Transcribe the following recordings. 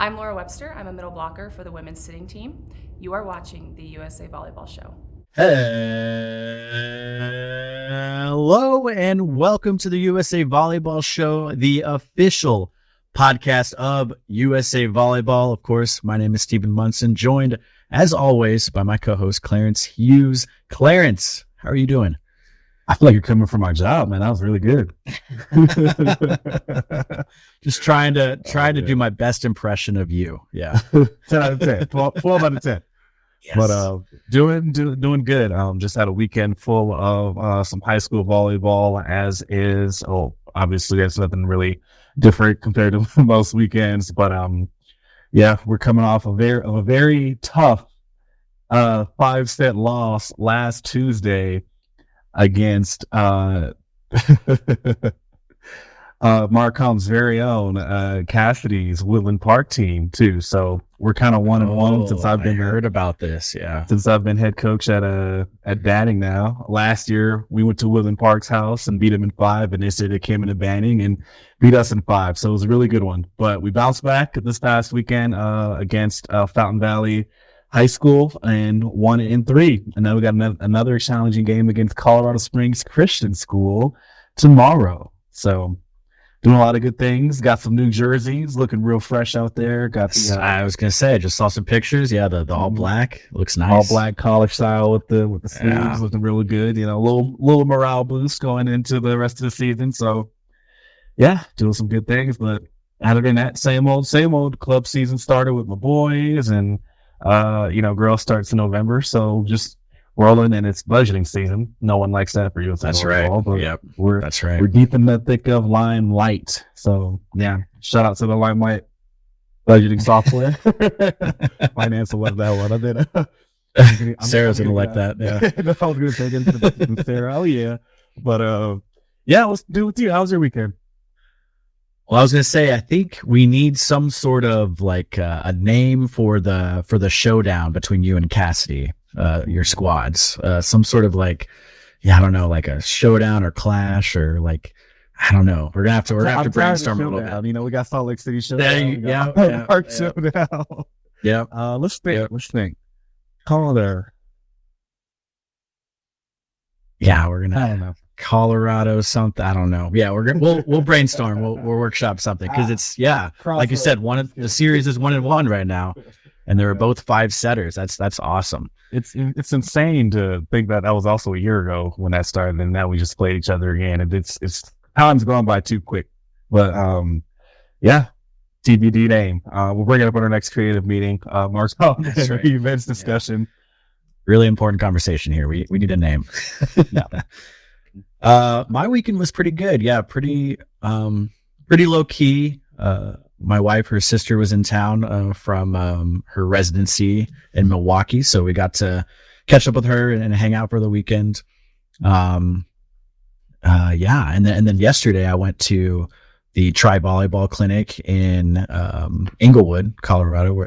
I'm Laura Webster. I'm a middle blocker for the women's sitting team. You are watching the USA Volleyball Show. Hello and welcome to the USA Volleyball Show, the official podcast of USA Volleyball. Of course, my name is Stephen Munson, joined as always by my co-host Clarence Hughes. Clarence, how are you doing? I feel like you're coming for my job, man. That was really good. Just trying to do my best impression of you. Yeah. 10 out of 10. 12 out of 10. Yes. But doing good. Just had a weekend full of some high school volleyball, as is. Oh, obviously there's nothing really different compared to most weekends. But yeah, we're coming off a very tough 5-set loss last Tuesday against Marcom's very own Cassidy's Woodland Park team too. So we're kind of 1-1 since I've been heard about this. Yeah, since I've been head coach at Banning now. Last year we went to Woodland Park's house and beat them in 5, and this year they came into Banning and beat us in 5. So it was a really good one. But we bounced back this past weekend against Fountain Valley High School and won in 3. And then we got another challenging game against Colorado Springs Christian School tomorrow. So doing a lot of good things. Got some new jerseys, looking real fresh out there. Got the, I was gonna say, I just saw some pictures. Yeah, the all black looks nice. All black college style with the sleeves, looking really good. You know, little morale boost going into the rest of the season. So yeah, doing some good things. But other than that, same old club season started with my boys, and girls starts in November. So just rolling, and it's budgeting season. No one likes that for you. That's right. But yep. That's right. We're deep in the thick of Limelight. So yeah, shout out to the Limelight budgeting software. Financial, what the hell? What I did. Sarah's gonna like that. Yeah, I was gonna take into Sarah. Oh yeah, but yeah, let's do it with you. How was your weekend? Well, I was going to say, I think we need some sort of like a name for the showdown between you and Cassidy, your squads. Some sort of like, I don't know, like a showdown or clash or like, I don't know. We're gonna have to brainstorm a little bit. You know, we got Salt Lake City showdown. Yeah. Park showdown. Yeah. Let's think. Yep. Let's think. Call it there. Yeah, we're gonna. I don't know. Colorado something, I don't know. Yeah, we'll brainstorm. We'll workshop something because it's like you said, the series is 1-1 right now, and they were both 5-setters. That's awesome. It's insane to think that was also a year ago when that started, and now we just played each other again, and it's time's gone by too quick. But yeah, TBD name. We'll bring it up on our next creative meeting. Mark's events discussion. Really important conversation here. We need a name. My weekend was pretty good. Yeah, pretty low key. My wife, her sister was in town from her residency in Milwaukee, so we got to catch up with her and hang out for the weekend. And then yesterday I went to the Tri Volleyball Clinic in Inglewood, Colorado,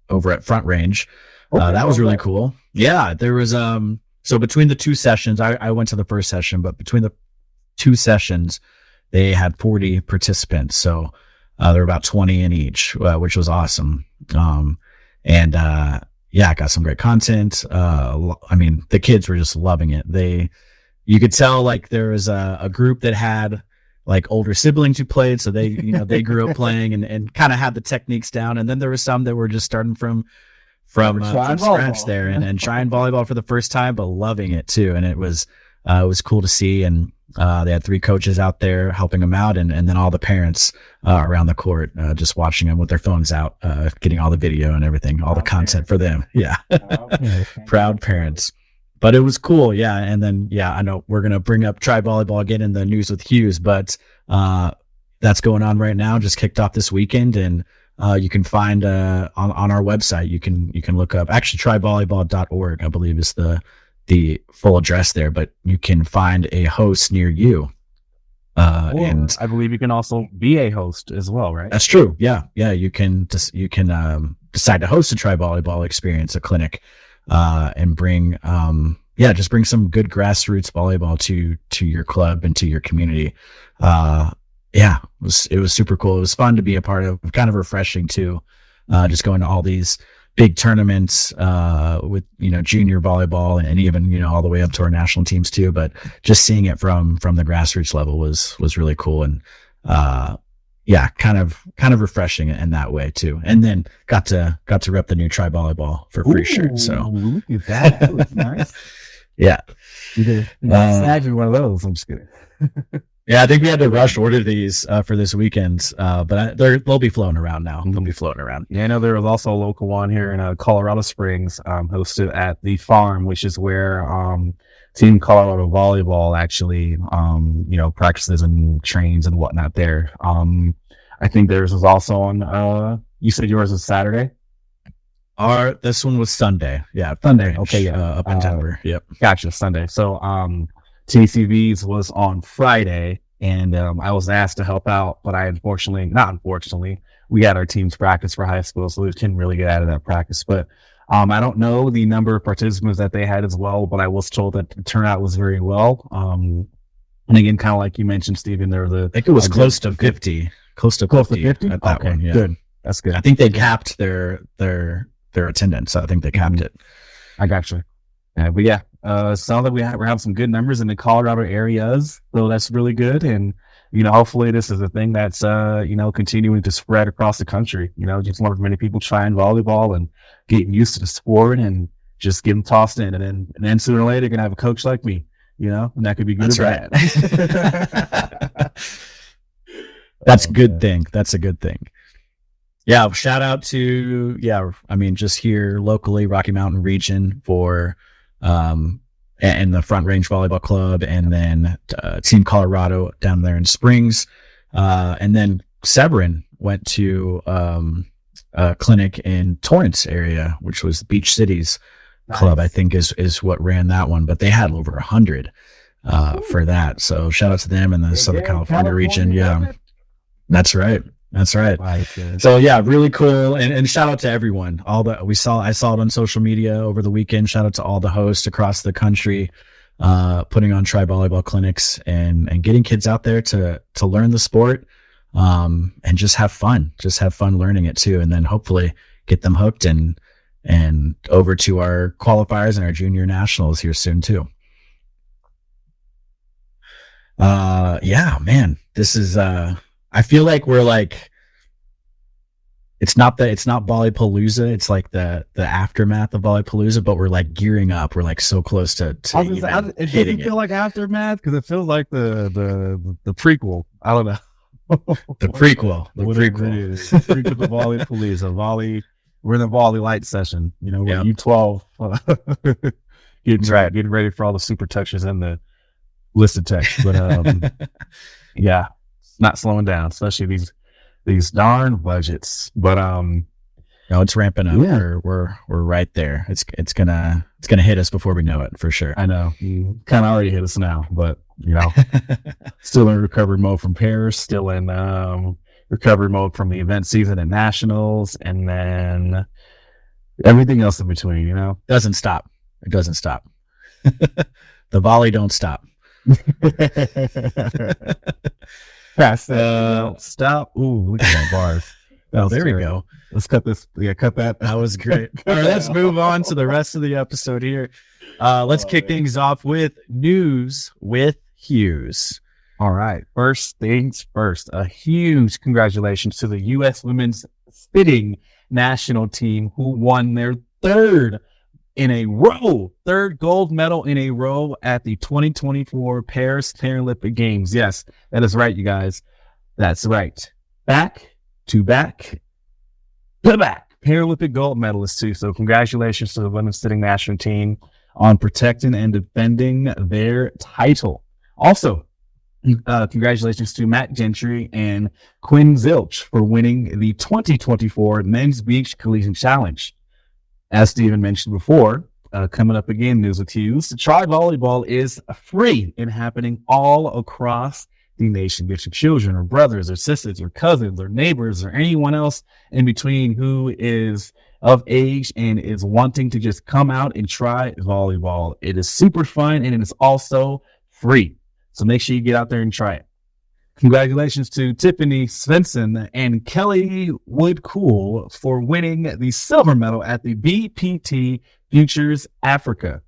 over at Front Range. That was really cool. Yeah, there was so between the 2 sessions, I went to the first session, but between the 2 sessions, they had 40 participants. So there were about 20 in each, which was awesome. I got some great content. I mean, the kids were just loving it. You could tell like there was a group that had like older siblings who played. So they grew up playing and kind of had the techniques down. And then there were some that were just starting from scratch there and trying volleyball for the first time, but loving it too. And it was cool to see. And they had 3 coaches out there helping them out, and then all the parents around the court just watching them with their phones out, getting all the video and everything, all the content for them. Yeah. Proud parents. But it was cool. Yeah. And then, I know we're going to bring up Tri Volleyball again in the news with Hughes, but that's going on right now. Just kicked off this weekend, and you can find on our website, you can look up, actually trivolleyball.org, I believe is the full address there, but you can find a host near you. And I believe you can also be a host as well, right? That's true. Yeah. You can decide to host a Tri Volleyball experience, a clinic, and bring bring some good grassroots volleyball to your club and to your community. It was super cool. It was fun to be a part of, kind of refreshing too. just going to all these big tournaments with junior volleyball and even all the way up to our national teams too. But just seeing it from the grassroots level was really cool, and kind of refreshing in that way too. And then got to rep the new Tri Volleyball for free shirt. So look at that. That was nice. Yeah. You did snag me one of those. I'm just kidding. Yeah, I think we had to rush order these for this weekend, but they'll be floating around now. They'll be floating around. Yeah, I know there was also a local one here in Colorado Springs, hosted at the farm, which is where Team Colorado Volleyball actually, practices and trains and whatnot there. I think theirs was also on. You said yours was Saturday. This one was Sunday. Yeah, Sunday. Okay, yeah, up in Denver. Yep, gotcha. Sunday. So, TCV's was on Friday, and I was asked to help out, but we had our team's practice for high school, so we couldn't really get out of that practice. But I don't know the number of participants that they had as well, but I was told that the turnout was very well. And again, kind of like you mentioned, Stephen, I think it was close to 50. Close to 50 at that one. Yeah. Good. That's good. I think they capped their attendance. I think they capped it. I got you. But yeah, sounds like we're having some good numbers in the Colorado areas, so that's really good. And hopefully this is a thing that's continuing to spread across the country. Just want as many people trying volleyball and getting used to the sport and just getting tossed in, and then sooner or later you're gonna have a coach like me, and that could be good. That's or bad. That's a good thing. That's a good thing. Yeah, shout out to just here locally, Rocky Mountain region for and the Front Range Volleyball Club, and then Team Colorado down there in Springs, and then Severin went to a clinic in Torrance area, which was the Beach Cities Club. I think is what ran that one, but they had over 100 for that. So shout out to them in the Southern California region. Yeah, that's right. That's right. So yeah, really cool. And shout out to everyone. I saw it on social media over the weekend. Shout out to all the hosts across the country, putting on Tri Volleyball clinics and getting kids out there to learn the sport, and just have fun learning it too. And then hopefully get them hooked and over to our qualifiers and our junior nationals here soon too. Yeah, man, this is, I feel like we're like, it's not Volleypalooza. It's like the aftermath of Volleypalooza, but we're like gearing up. We're like so close to it doesn't feel like aftermath because it feels like the prequel. I don't know. The prequel. The prequel to Volleypalooza. We're in the Volley Light session. We're U12 getting ready for all the super touches and the listed text. But yeah. Not slowing down, especially these darn budgets. But it's ramping up. Yeah. We're right there. It's gonna hit us before we know it, for sure. I know. Kind of already hit us now, but still in recovery mode from Paris, still in recovery mode from the event season and nationals, and then everything else in between. Doesn't stop. It doesn't stop. The volley don't stop. Stop. Ooh, look at that bars. Oh, there we go. Let's cut this. Yeah, cut that. That was great. All right, let's move on to the rest of the episode here. Let's kick things off with news with Hughes. All right. First things first, a huge congratulations to the U.S. women's spitting national team who won their third gold medal in a row at the 2024 Paris Paralympic Games. Yes, that is right, you guys. That's right. Back to back Paralympic gold medalists too. So congratulations to the women's sitting national team on protecting and defending their title. Also, congratulations to Matt Gentry and Quinn Zilch for winning the 2024 Men's Beach Collegiate Challenge. As Stephen mentioned before, coming up again, news with Hughes. Tri Volleyball is free and happening all across the nation. Get your children or brothers or sisters or cousins or neighbors or anyone else in between who is of age and is wanting to just come out and try volleyball. It is super fun and it is also free. So make sure you get out there and try it. Congratulations to Tiffany Svensson and Kelly Wood-Cool for winning the silver medal at the BPT Futures Africa.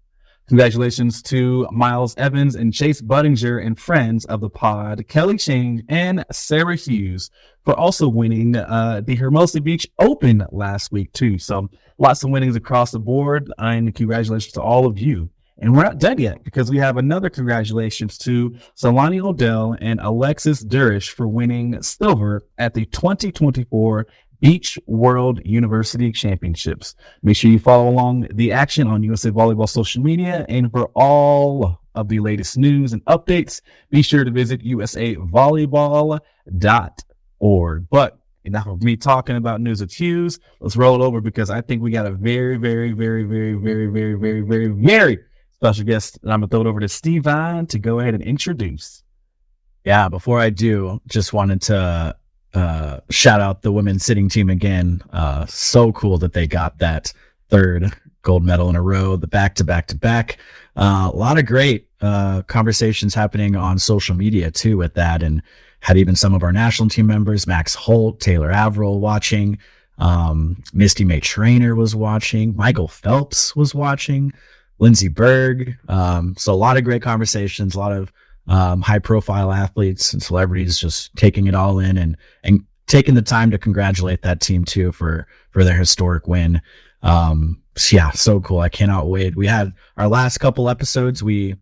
Congratulations to Miles Evans and Chase Budinger and friends of the pod, Kelly Ching and Sarah Hughes, for also winning the Hermosa Beach Open last week too. So lots of winnings across the board, and congratulations to all of you. And we're not done yet, because we have another congratulations to Solani Odell and Alexis Durish for winning silver at the 2024 Beach World University Championships. Make sure you follow along the action on USA Volleyball social media, and for all of the latest news and updates, be sure to visit usavolleyball.org. But enough of me talking about news at Hughes. Let's roll it over, because I think we got a very, very, very, very, very, very, very, very, very special guest, and I'm going to throw it over to Stephen to go ahead and introduce. Yeah, before I do, just wanted to shout out the women's sitting team again. So cool that they got that third gold medal in a row, the back-to-back-to-back. A lot of great conversations happening on social media, too, with that, and had even some of our national team members, Max Holt, Taylor Averill, watching. Misty May Trainer was watching. Michael Phelps was watching. Lindsey Berg. So a lot of great conversations, a lot of high profile athletes and celebrities just taking it all in and taking the time to congratulate that team too for their historic win. Yeah, so cool. I cannot wait. We had our last couple episodes. We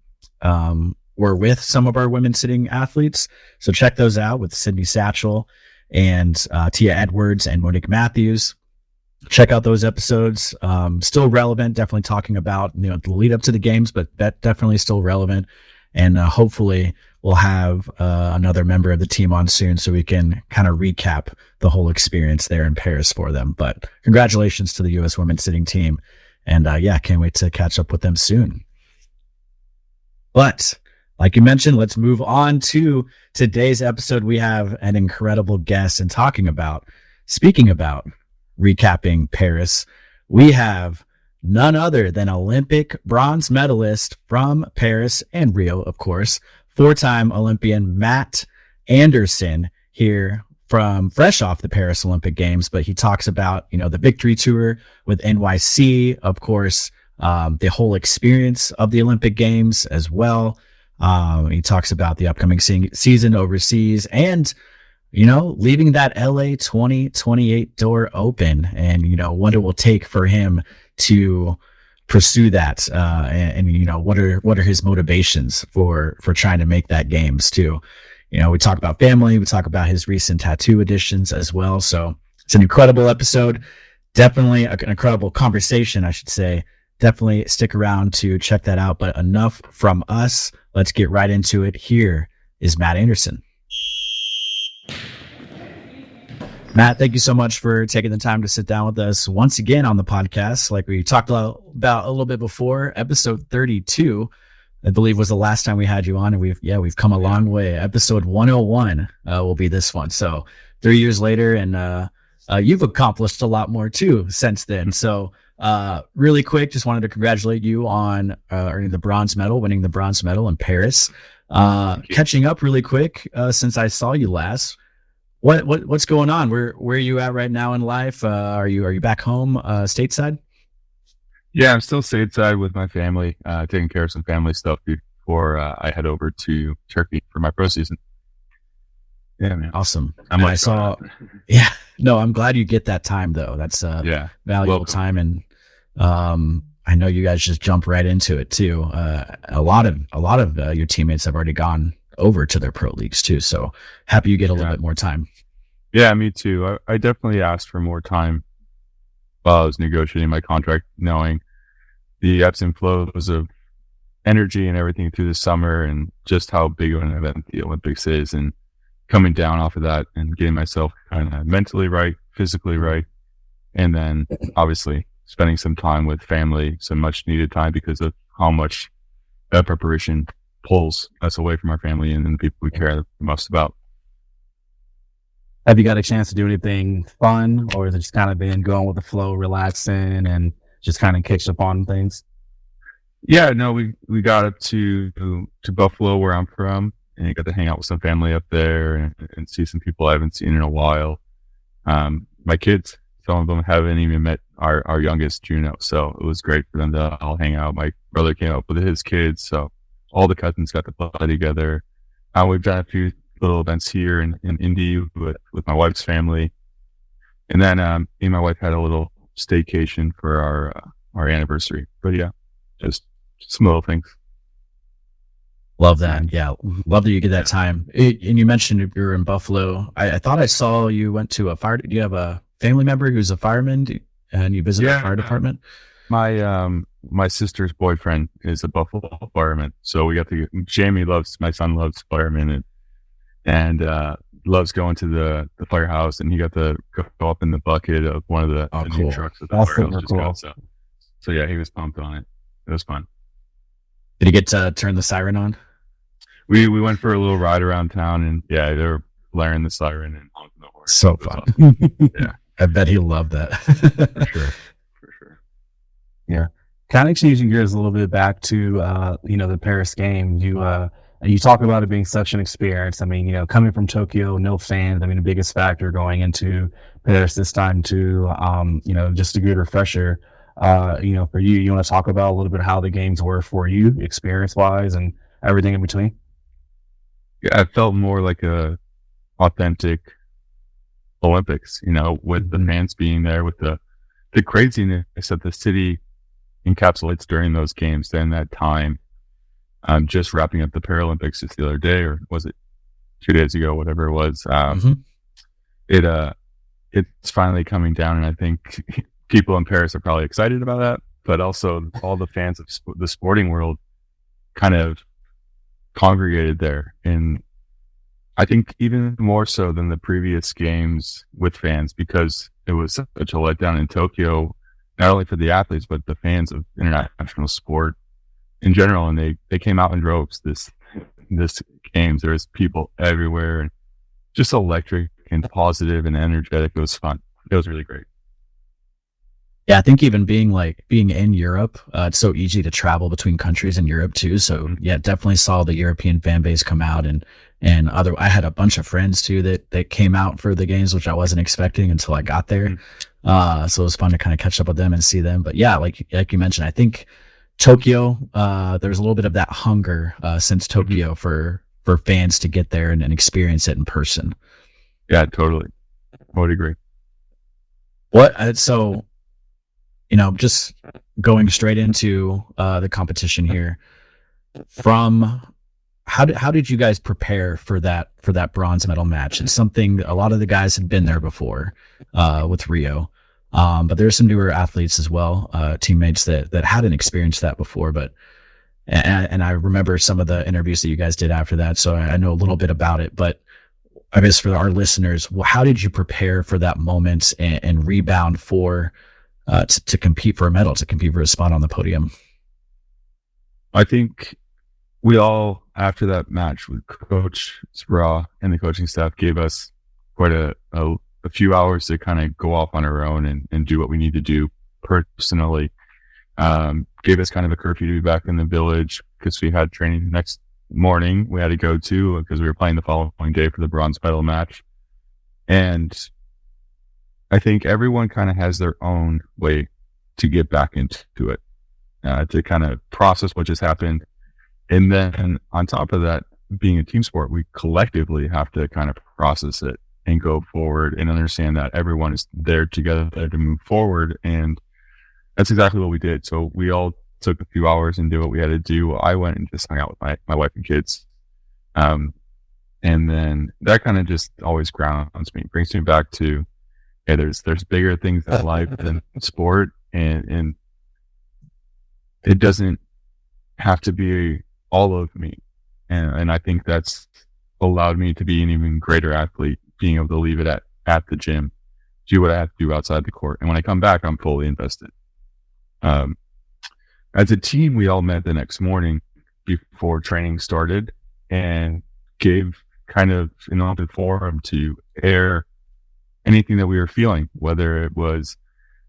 were with some of our women sitting athletes. So check those out with Sydney Satchel and Tia Edwards and Monique Matthews. Check out those episodes. Still relevant, definitely talking about, the lead up to the games, but that definitely still relevant. And hopefully we'll have another member of the team on soon so we can kind of recap the whole experience there in Paris for them. But congratulations to the U.S. women's sitting team. And can't wait to catch up with them soon. But like you mentioned, let's move on to today's episode. We have an incredible guest, and speaking about recapping Paris, we have none other than Olympic bronze medalist from Paris and Rio, of course, four-time Olympian Matt Anderson here from fresh off the Paris Olympic Games. But he talks about, the victory tour with NYC, of course, the whole experience of the Olympic Games as well. He talks about the upcoming season overseas and leaving that LA 2028 door open, and, what it will take for him to pursue that. And what are his motivations for trying to make that games too. We talk about family, we talk about his recent tattoo additions as well. So it's an incredible episode. Definitely an incredible conversation, I should say. Definitely stick around to check that out. But enough from us. Let's get right into it. Here is Matt Anderson. Matt, thank you so much for taking the time to sit down with us once again on the podcast. Like we talked about a little bit before, episode 32, I believe, was the last time we had you on, and we've come a long way. Episode 101 will be this one. So 3 years later, and you've accomplished a lot more too since then. So really quick, just wanted to congratulate you on winning the bronze medal in Paris. Catching up really quick since I saw you last. What's going on? Where are you at right now in life? Are you back home stateside? Yeah, I'm still stateside with my family, taking care of some family stuff before I head over to Turkey for my pro season. Yeah, man. Awesome. I'm glad you get that time though. That's valuable time, and I know you guys just jump right into it too. A lot of your teammates have already gone over to their pro leagues too, so happy you get a little bit more time. Yeah, me too. I definitely asked for more time while I was negotiating my contract, knowing the ebbs and flows of energy and everything through the summer, and just how big of an event the Olympics is, and coming down off of that and getting myself kind of mentally right, physically right, and then obviously spending some time with family, some much needed time, because of how much that preparation pulls us away from our family and the people we care the most about. Have you got a chance to do anything fun, or has it just kind of been going with the flow, relaxing, and just kind of catch up on things? Yeah, no, we got up to Buffalo, where I'm from, and I got to hang out with some family up there and see some people I haven't seen in a while. My kids, some of them haven't even met our youngest Juno, so it was great for them to all hang out. My brother came up with his kids, so all the cousins got to play together. We've done a few little events here in Indy with my wife's family, and then me and my wife had a little staycation for our anniversary. But yeah, just some little things. Love that. Yeah. Love that you get that time. And you mentioned you were in Buffalo. I thought I saw you went to a fire. Do you have a family member who's a fireman and you visit a fire department? My sister's boyfriend is a Buffalo fireman. So we got my son loves firemen and loves going to the firehouse, and he got to go up in the bucket of one of the new trucks that the firehouse just got. So yeah, he was pumped on it. It was fun. Did he get to turn the siren on? We went for a little ride around town, and yeah, they were blaring the siren and honking the horn. So fun. Awesome. Yeah, I bet he'll love that. for sure. Yeah. Kind of changing gears a little bit back to the Paris game. You talk about it being such an experience. I mean, coming from Tokyo, no fans. I mean, the biggest factor going into Paris this time too. Just a good refresher. For you want to talk about a little bit how the games were for you, experience wise, and everything in between? Yeah, it felt more like a authentic Olympics. With the fans being there, with the craziness that the city encapsulates during those games. Then that time, just wrapping up the Paralympics just the other day, or was it 2 days ago, whatever it was. It's finally coming down, and I think people in Paris are probably excited about that, but also all the fans of the sporting world kind of congregated there. And I think even more so than the previous games with fans, because it was such a letdown in Tokyo, not only for the athletes, but the fans of international sport in general. And they came out in droves this games. There was people everywhere and just electric and positive and energetic. It was fun. It was really great. Yeah, I think even being in Europe, it's so easy to travel between countries in Europe too. So yeah, definitely saw the European fan base come out and I had a bunch of friends too that came out for the games, which I wasn't expecting until I got there. So it was fun to kind of catch up with them and see them. But yeah, like you mentioned, I think Tokyo, there's a little bit of that hunger since Tokyo for fans to get there and experience it in person. Yeah, totally. I would agree. Just going straight into the competition here, how did you guys prepare for that bronze medal match? It's something a lot of the guys had been there before with Rio, but there's some newer athletes as well, teammates that hadn't experienced that before. And I remember some of the interviews that you guys did after that, so I know a little bit about it. But I guess for our listeners, how did you prepare for that moment and rebound for to compete for a medal, to compete for a spot on the podium? I think we all, after that match with Coach Spra and the coaching staff, gave us quite a few hours to kind of go off on our own and do what we need to do personally. Gave us kind of a curfew to be back in the village because we had training the next morning we had to go to because we were playing the following day for the bronze medal match. And I think everyone kind of has their own way to get back into it, to kind of process what just happened. And then on top of that, being a team sport, we collectively have to kind of process it and go forward and understand that everyone is there together to move forward. And that's exactly what we did. So we all took a few hours and did what we had to do. I went and just hung out with my wife and kids. And then that kind of just always grounds me, brings me back to, yeah, there's bigger things in life than sport, and it doesn't have to be all of me. And I think that's allowed me to be an even greater athlete, being able to leave it at the gym, do what I have to do outside the court. And when I come back, I'm fully invested. As a team, we all met the next morning before training started and gave kind of an open forum to air anything that we were feeling, whether it was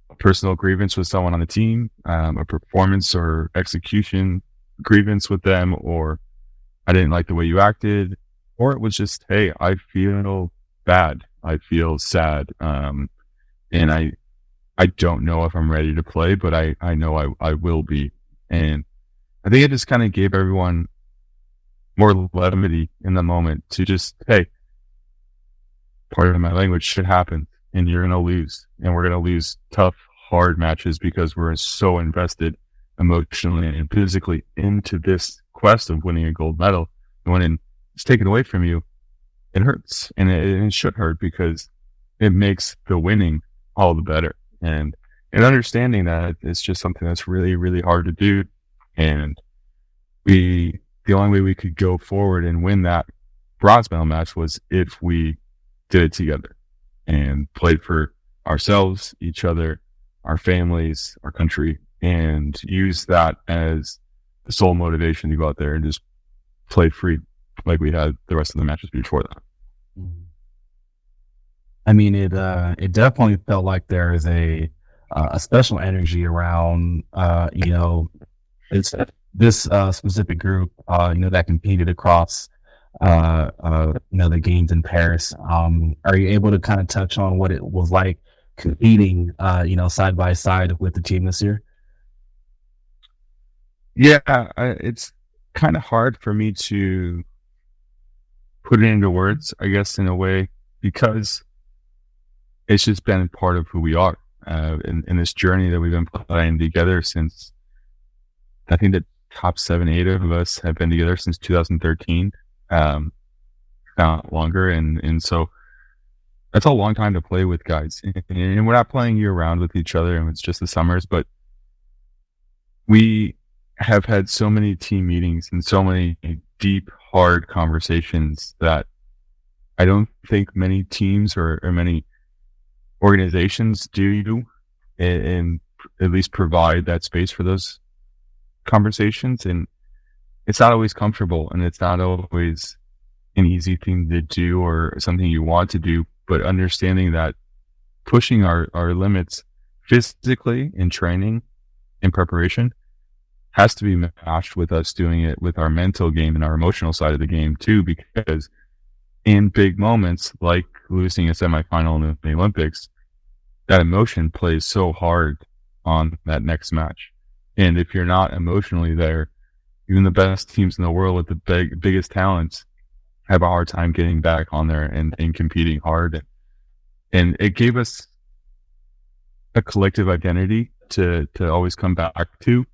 a personal grievance with someone on the team, a performance or execution grievance with them, or I didn't like the way you acted, or it was just, hey, I feel bad. I feel sad. And I don't know if I'm ready to play, but I know I will be. And I think it just kind of gave everyone more levity in the moment to just, hey, part of my language, shit happens and you're going to lose. And we're going to lose tough, hard matches because we're so invested emotionally and physically into this quest of winning a gold medal. And when it's taken away from you, it hurts. And it should hurt because it makes the winning all the better. And understanding that it's just something that's really, really hard to do. And the only way we could go forward and win that bronze medal match was if we did it together and played for ourselves, each other, our families, our country, and use that as the sole motivation to go out there and just play free like we had the rest of the matches before that. I mean, it definitely felt like there is a special energy around, it's this specific group, that competed across, the games in Paris. Are you able to kind of touch on what it was like competing, side by side with the team this year? Yeah, it's kind of hard for me to put it into words, I guess, in a way, because it's just been part of who we are in this journey that we've been playing together since, I think the top 7-8 of us have been together since 2013, not longer. And so that's a long time to play with guys. And we're not playing year round with each other, and it's just the summers, but we have had so many team meetings and so many deep, hard conversations that I don't think many teams or many organizations do, and at least provide that space for those conversations. And it's not always comfortable, and it's not always an easy thing to do or something you want to do, but understanding that pushing our limits physically in training and preparation has to be matched with us doing it with our mental game and our emotional side of the game too, because in big moments like losing a semifinal in the Olympics, that emotion plays so hard on that next match. And if you're not emotionally there, even the best teams in the world with the biggest talents have a hard time getting back on there and competing hard. And it gave us a collective identity to always come back to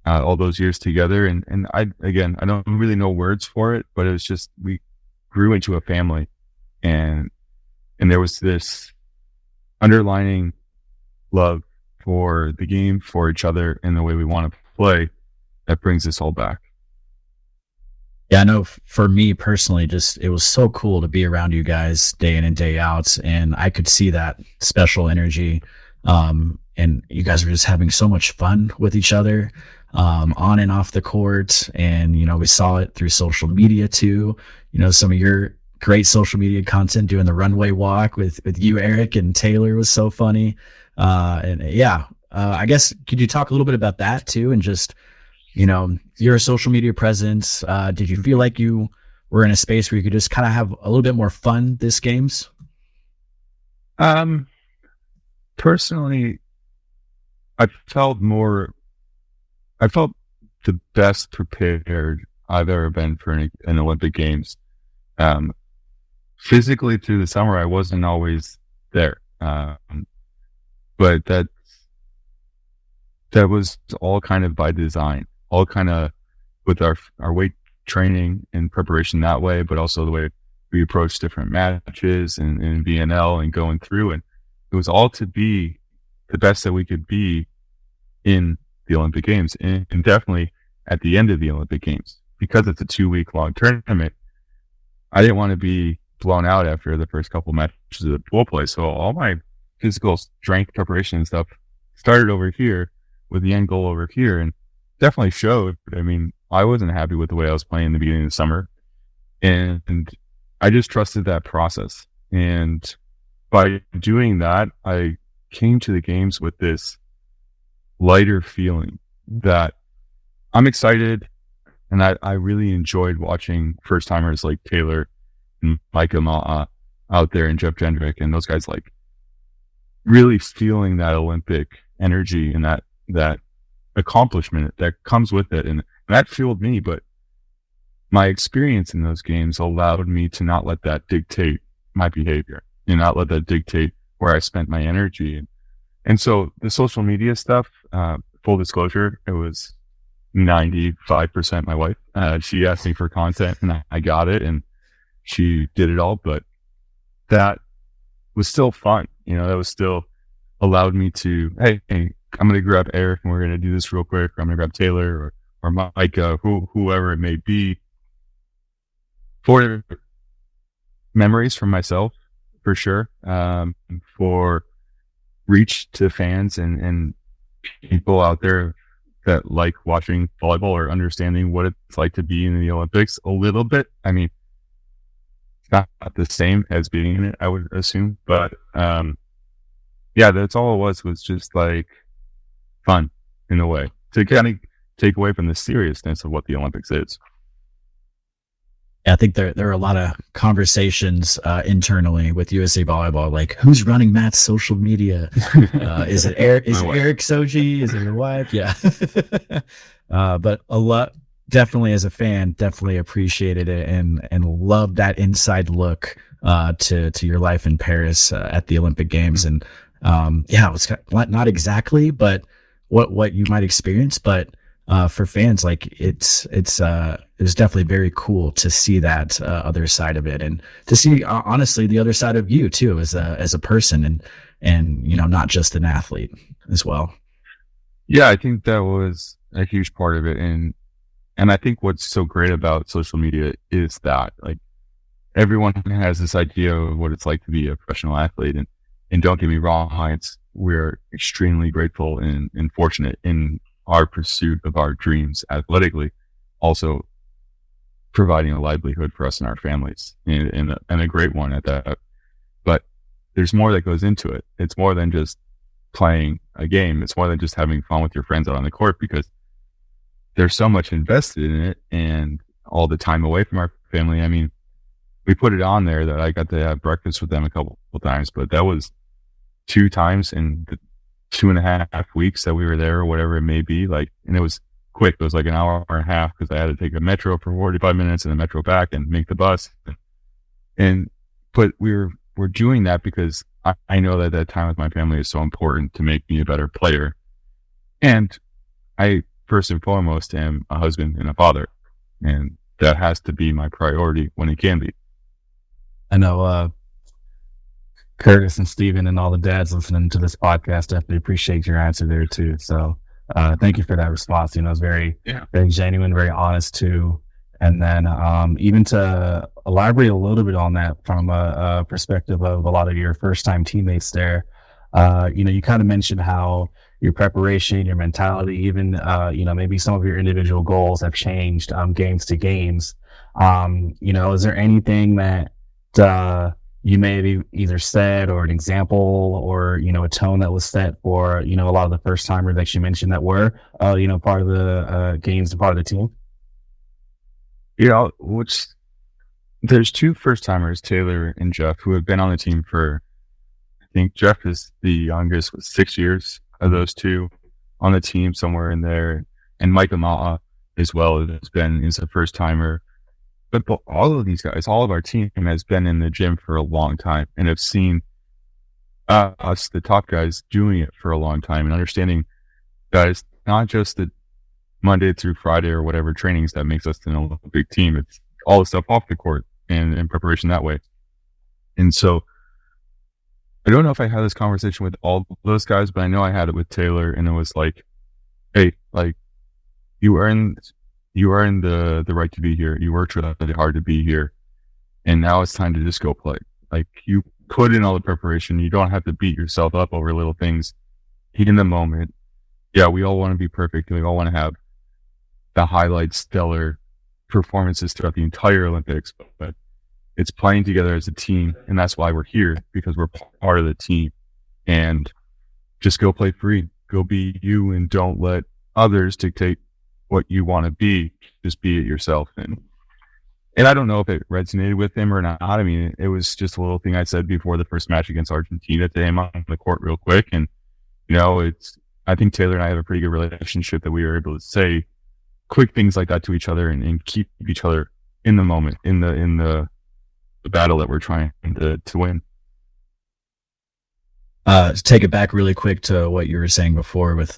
all those years together. And I don't really know words for it, but it was just, we grew into a family, and there was this underlining love for the game, for each other, and the way we want to play that brings us all back. Yeah, I know for me personally, just it was so cool to be around you guys day in and day out, and I could see that special energy. And you guys were just having so much fun with each other, on and off the court. And, we saw it through social media too. Some of your great social media content doing the runway walk with you, Eric, and Taylor was so funny. I guess, could you talk a little bit about that too? And just, your social media presence, did you feel like you were in a space where you could just kind of have a little bit more fun this games? Personally, I felt the best prepared I've ever been for an Olympic Games. Physically through the summer, I wasn't always there. But that was all kind of by design, all kind of with our weight training and preparation that way, but also the way we approach different matches and VNL and going through. And it was all to be the best that we could be in the Olympic Games, and definitely at the end of the Olympic Games, because it's a 2-week long tournament. I didn't want to be blown out after the first couple matches of the pool play. So all my physical strength preparation and stuff started over here with the end goal over here, and definitely showed. I mean, I wasn't happy with the way I was playing in the beginning of the summer, and I just trusted that process. And by doing that, I came to the games with this lighter feeling that I'm excited And I really enjoyed watching first timers like Taylor and Micah Ma'a out there and Jeff Jendrick and those guys, like really feeling that Olympic energy and that accomplishment that comes with it. And that fueled me, but my experience in those games allowed me to not let that dictate my behavior and not let that dictate where I spent my energy. And so the social media stuff, full disclosure, it was 95% my wife. She asked me for content and I got it and she did it all, but that was still fun. You know, that was still allowed me to, hey, I'm going to grab Eric and we're going to do this real quick. Or I'm going to grab Taylor or Micah, whoever it may be, for memories from myself, for sure, for reach to fans and people out there that like watching volleyball or understanding what it's like to be in the Olympics a little bit. I mean, it's not the same as being in it, I would assume, but yeah, that's all it was just like fun in a way to kind of take away from the seriousness of what the Olympics is. I think there are a lot of conversations internally with USA Volleyball, like who's running Matt's social media? Is it Eric? Is it Eric Soji? Is it your wife? Yeah. But a lot, definitely as a fan, definitely appreciated it and loved that inside look to your life in Paris at the Olympic Games. And yeah, it was not exactly, but what you might experience, but for fans, like it's definitely very cool to see that other side of it, and to see honestly the other side of you too as a person, and you know, not just an athlete as well. Yeah, I think that was a huge part of it, and I think what's so great about social media is that like everyone has this idea of what it's like to be a professional athlete, and don't get me wrong, we're extremely grateful and fortunate in our pursuit of our dreams athletically, also providing a livelihood for us and our families, and a great one at that. But there's more that goes into it. It's more than just playing a game. It's more than just having fun with your friends out on the court, because there's so much invested in it and all the time away from our family. I mean, we put it on there that I got to have breakfast with them a couple of times, but that was 2 times in the 2.5 weeks that we were there, or whatever it may be. Like, and it was quick. It was like an hour and a half because I had to take a metro for 45 minutes and a metro back and make the bus. But we're doing that because I know that time with my family is so important to make me a better player. And I, first and foremost, am a husband and a father. And that has to be my priority when it can be. I know, Curtis and Stephen and all the dads listening to this podcast definitely appreciate your answer there too. So thank you for that response. You know, it's very genuine, very honest too. And then even to elaborate a little bit on that from a perspective of a lot of your first time teammates there, you know, you kind of mentioned how your preparation, your mentality, even, you know, maybe some of your individual goals have changed games to games. You know, is there anything that you may have either said, or an example, or, you know, a tone that was set for, you know, a lot of the first timers that you mentioned that were, you know, part of the games and part of the team? You know, there's 2 first timers, Taylor and Jeff, who have been on the team for, I think Jeff is the youngest with 6 years of those 2 on the team, somewhere in there. And Micah Ma'a as well is a first timer. But all of these guys, all of our team has been in the gym for a long time and have seen us, the top guys, doing it for a long time, and understanding that it's not just the Monday through Friday or whatever trainings that makes us an Olympic team. It's all the stuff off the court and in preparation that way. And so I don't know if I had this conversation with all those guys, but I know I had it with Taylor, and it was like, hey, like, you earn the right to be here. You worked really hard to be here, and now it's time to just go play. Like, you put in all the preparation. You don't have to beat yourself up over little things in the moment. Yeah, we all want to be perfect, and we all want to have the highlight stellar performances throughout the entire Olympics, but it's playing together as a team, and that's why we're here, because we're part of the team. And just go play free, go be you, and don't let others dictate what you want to be, just be it yourself. And I don't know if it resonated with him or not. I mean, it was just a little thing I said before the first match against Argentina to him on the court real quick. And, I think Taylor and I have a pretty good relationship that we were able to say quick things like that to each other and keep each other in the moment, in the battle that we're trying to win. Take it back really quick to what you were saying before with,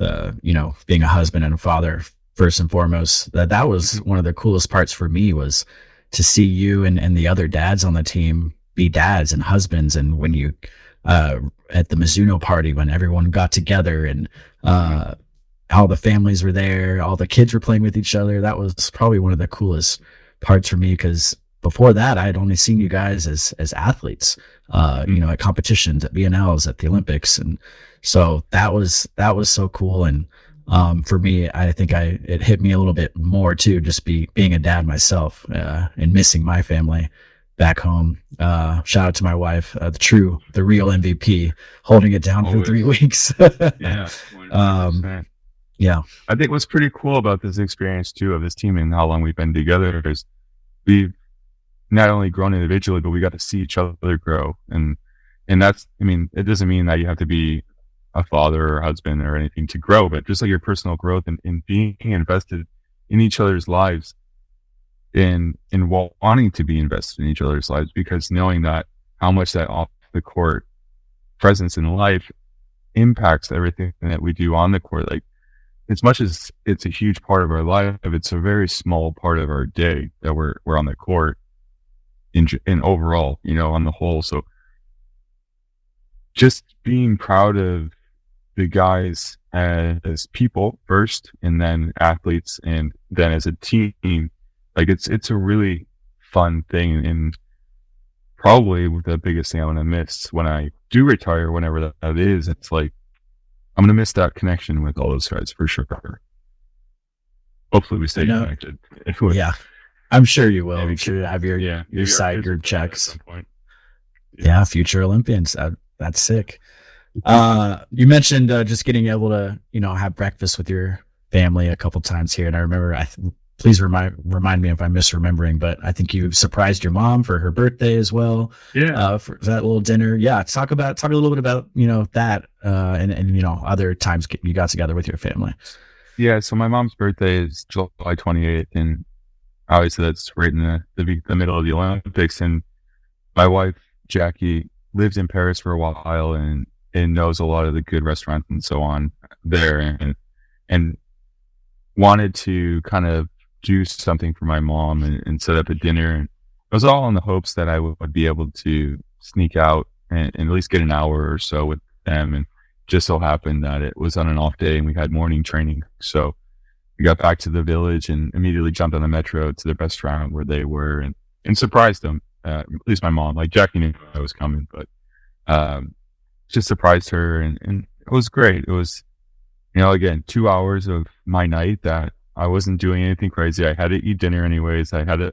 being a husband and a father, first and foremost. That was one of the coolest parts for me, was to see you and the other dads on the team be dads and husbands. And when you, at the Mizuno party, when everyone got together and, all the families were there, all the kids were playing with each other, that was probably one of the coolest parts for me, because before that, I had only seen you guys as athletes, at competitions, at BNLs, at the Olympics. And so that was so cool. And, for me, I think it hit me a little bit more too, just being a dad myself, and missing my family back home. Shout out to my wife, the real MVP, holding it down for 3 weeks. Yeah. Yeah. I think what's pretty cool about this experience too of this team and how long we've been together is we've not only grown individually, but we got to see each other grow. And that's, it doesn't mean that you have to be a father or husband or anything to grow, but just like your personal growth and being invested in each other's lives and wanting to be invested in each other's lives, because knowing that how much that off the court presence in life impacts everything that we do on the court. Like, as much as it's a huge part of our life, it's a very small part of our day that we're on the court in overall, on the whole. So just being proud of the guys as people first, and then athletes, and then as a team, like it's a really fun thing, and probably the biggest thing I'm going to miss when I do retire, whenever that is. It's like, I'm going to miss that connection with all those guys for sure. Hopefully we stay connected. Yeah, I'm sure you will. Make sure you have your side group checks. Yeah, future Olympians. That's sick. You mentioned just getting able to, have breakfast with your family a couple times here. And I remember, please remind me if I'm misremembering, but I think you surprised your mom for her birthday as well. Yeah. For that little dinner. Yeah. Talk a little bit about, that, and other times you got together with your family. Yeah. So my mom's birthday is July 28th, and obviously that's right in the middle of the Olympics. And my wife, Jackie, lived in Paris for a while and knows a lot of the good restaurants and so on there, and wanted to kind of do something for my mom and set up a dinner. And it was all in the hopes that I would be able to sneak out and at least get an hour or so with them. And just so happened that it was on an off day and we had morning training. So we got back to the village and immediately jumped on the metro to the restaurant where they were and surprised them. At least my mom. Like, Jackie knew I was coming, but just surprised her, and it was great. It was, again, 2 hours of my night that I wasn't doing anything crazy. I had to eat dinner anyways. I had to,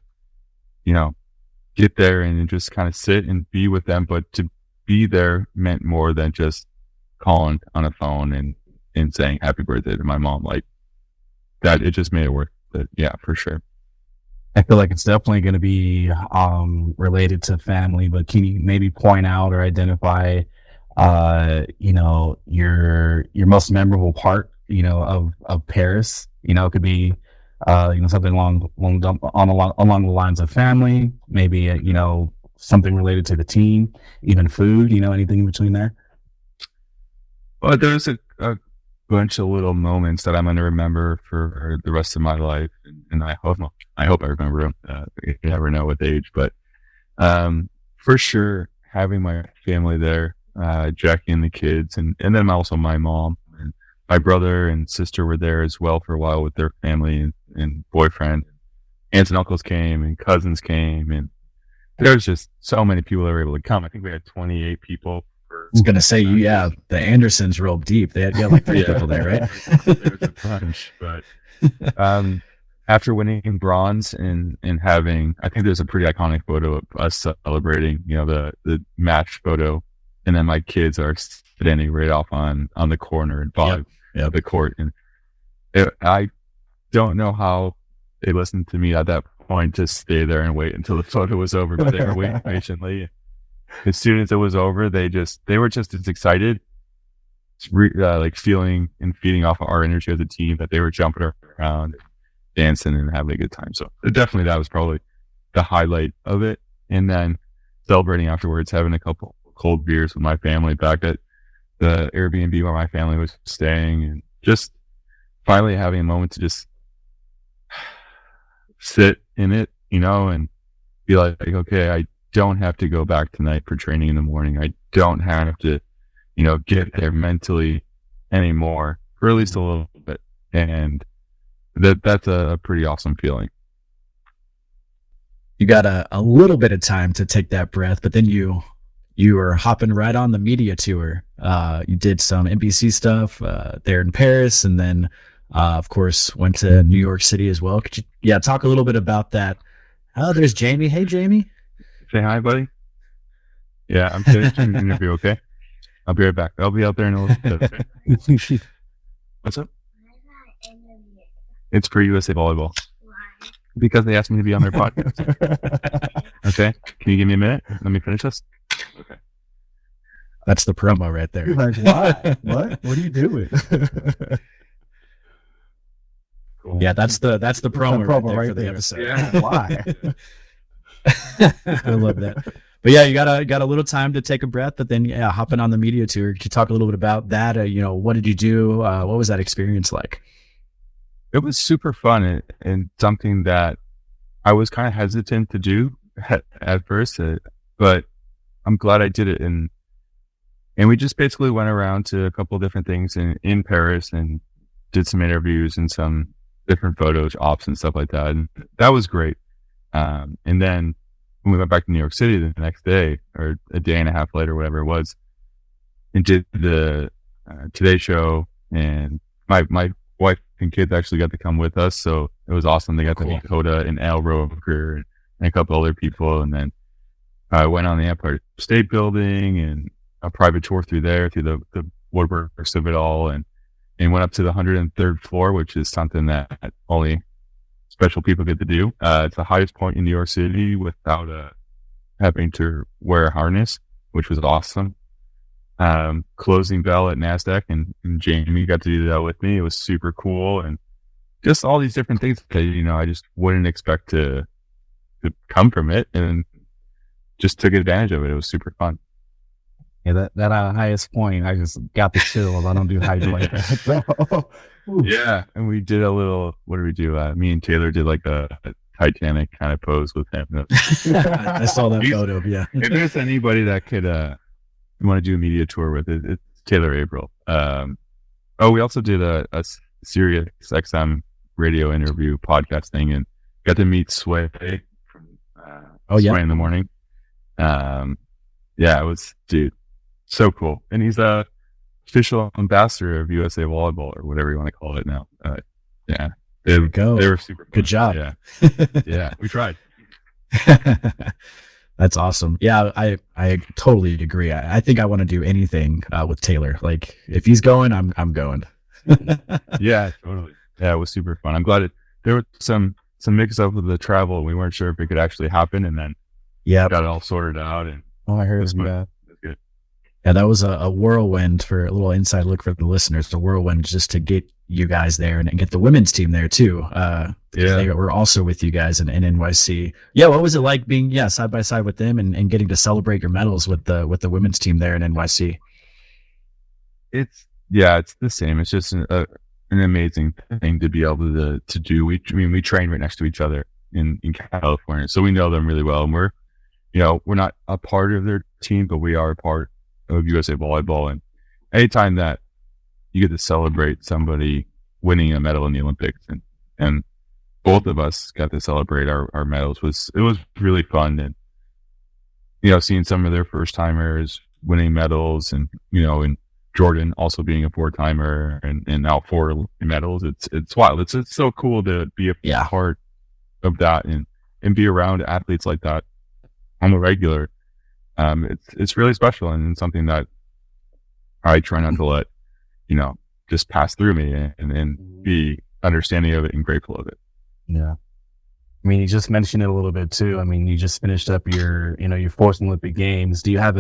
get there and just kind of sit and be with them. But to be there meant more than just calling on a phone and saying happy birthday to my mom. Like that, it just made it worth it. Yeah, for sure. I feel like it's definitely going to be related to family, but can you maybe point out or identify, your most memorable part, of Paris? It could be, something along the lines of family, maybe, something related to the team, even food, anything in between there. Well, there's a bunch of little moments that I'm going to remember for the rest of my life, and I hope I remember them. You never know with age, but for sure, having my family there, Jackie and the kids, and then also my mom and my brother and sister were there as well for a while with their family and boyfriend. Aunts and uncles came and cousins came, and there was just so many people that were able to come. I think we had 28 people. I was going to say, the Andersons rolled deep. They had like 3 people there, right? There was a bunch, but after winning bronze and having, I think there's a pretty iconic photo of us celebrating, the match photo, and then my kids are standing right off on the corner and bottom of the court, and don't know how they listened to me at that point to stay there and wait until the photo was over, but they were waiting patiently. As soon as it was over, they were just as excited, like feeling and feeding off of our energy as a team, that they were jumping around, dancing and having a good time. So definitely that was probably the highlight of it. And then celebrating afterwards, having a couple cold beers with my family back at the Airbnb where my family was staying, and just finally having a moment to just sit in it, and be like, okay, I don't have to go back tonight for training in the morning. I don't have to, get there mentally anymore, or at least a little bit. And that's a pretty awesome feeling. You got a little bit of time to take that breath, but then you were hopping right on the media tour. You did some NBC stuff there in Paris, and then of course went to New York City as well. Could you talk a little bit about that? Oh, there's Jamie. Hey, Jamie. Say hi, buddy. Yeah, I'm finishing the interview. Okay, I'll be right back. I'll be out there in a little bit. Okay? What's up? It's for USA Volleyball. Because they asked me to be on their podcast. Okay. Can you give me a minute? Let me finish this. Okay. That's the promo right there. You're like, why? What are you doing? Cool. Yeah, that's the promo, right for the there. episode. Yeah. Why? I love that. But yeah, you got a little time to take a breath, but then hopping on the media tour. Could you talk a little bit about that? What did you do? What was that experience like? It was super fun and something that I was kind of hesitant to do at first, but I'm glad I did it. And we just basically went around to a couple of different things in Paris and did some interviews and some different photos, ops and stuff like that. And that was great. And then when we went back to New York City the next day, or a day and a half later, whatever it was, and did the Today Show, and my wife and kids actually got to come with us, so it was awesome. They got to meet Coda and Al Roker and a couple other people, and then I went on the Empire State Building and a private tour through the woodworks of it all, and went up to the 103rd floor, which is something that only special people get to do. It's the highest point in New York City without having to wear a harness, which was awesome. Closing bell at NASDAQ, and Jamie got to do that with me. It was super cool, and just all these different things that, I just wouldn't expect to come from it, and just took advantage of it. It was super fun. Yeah, that highest point, I just got the chills. I don't do height like that. Yeah, and we did a little, what did we do? Me and Taylor did like a Titanic kind of pose with him. I saw that photo. Yeah. If there's anybody that could want to do a media tour with it, it's Taylor April. We also did a Sirius XM radio interview podcast thing, and got to meet Sway from Sway in the Morning. It was, dude, so cool. And he's a official ambassador of USA Volleyball, or whatever you want to call it now. They were super fun. Good job. Yeah, we tried. That's awesome. Yeah, I totally agree. I think I want to do anything with Taylor. Like, if he's going, I'm going. Yeah, totally. Yeah, it was super fun. I'm glad there was some mix up with the travel. We weren't sure if it could actually happen, and then got it all sorted out. And I heard it was bad. That's good. Yeah, that was a whirlwind. For a little inside look for the listeners, the whirlwind just to get you guys there and get the women's team there too. They were also with you guys in NYC. Yeah, what was it like being side by side with them and getting to celebrate your medals with the women's team there in NYC? It's the same. It's just an amazing thing to be able to do. We train right next to each other in California, so we know them really well, and we're not a part of their team, but we are a part of USA Volleyball. And anytime that you get to celebrate somebody winning a medal in the Olympics, and both of us got to celebrate our medals, it was really fun. And seeing some of their first timers winning medals, and and Jordan also being a 4-timer, and now 4 medals, it's wild. It's so cool to be a part of that and be around athletes like that on the regular. It's really special, and something that I try not to let just pass through me, and be understanding of it and grateful of it. Yeah. I mean, you just mentioned it a little bit too. I mean, you just finished up your fourth Olympic Games. Do you have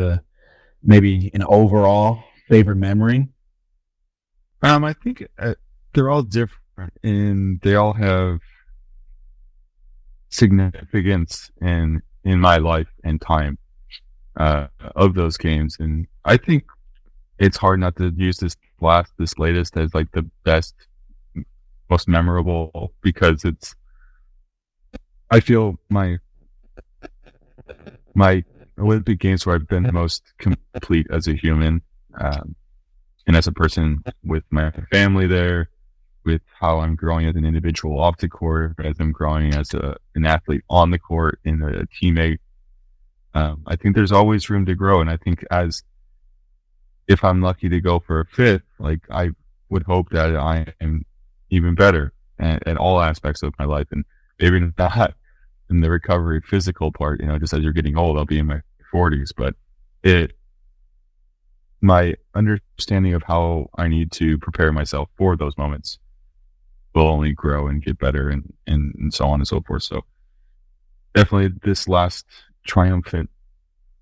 maybe an overall favorite memory? I think they're all different and they all have significance in my life and time of those games. And I think it's hard not to use this latest as like the best, most memorable, because I feel my Olympic Games where I've been the most complete as a human, and as a person, with my family there, with how I'm growing as an individual off the court, as I'm growing as an athlete on the court and a teammate. I think there's always room to grow. And I think if I'm lucky to go for a fifth, like I would hope that I am even better at all aspects of my life, and maybe not in the recovery physical part, just as you're getting old. I'll be in my 40s, but my understanding of how I need to prepare myself for those moments will only grow and get better, and so on and so forth. So definitely this last triumphant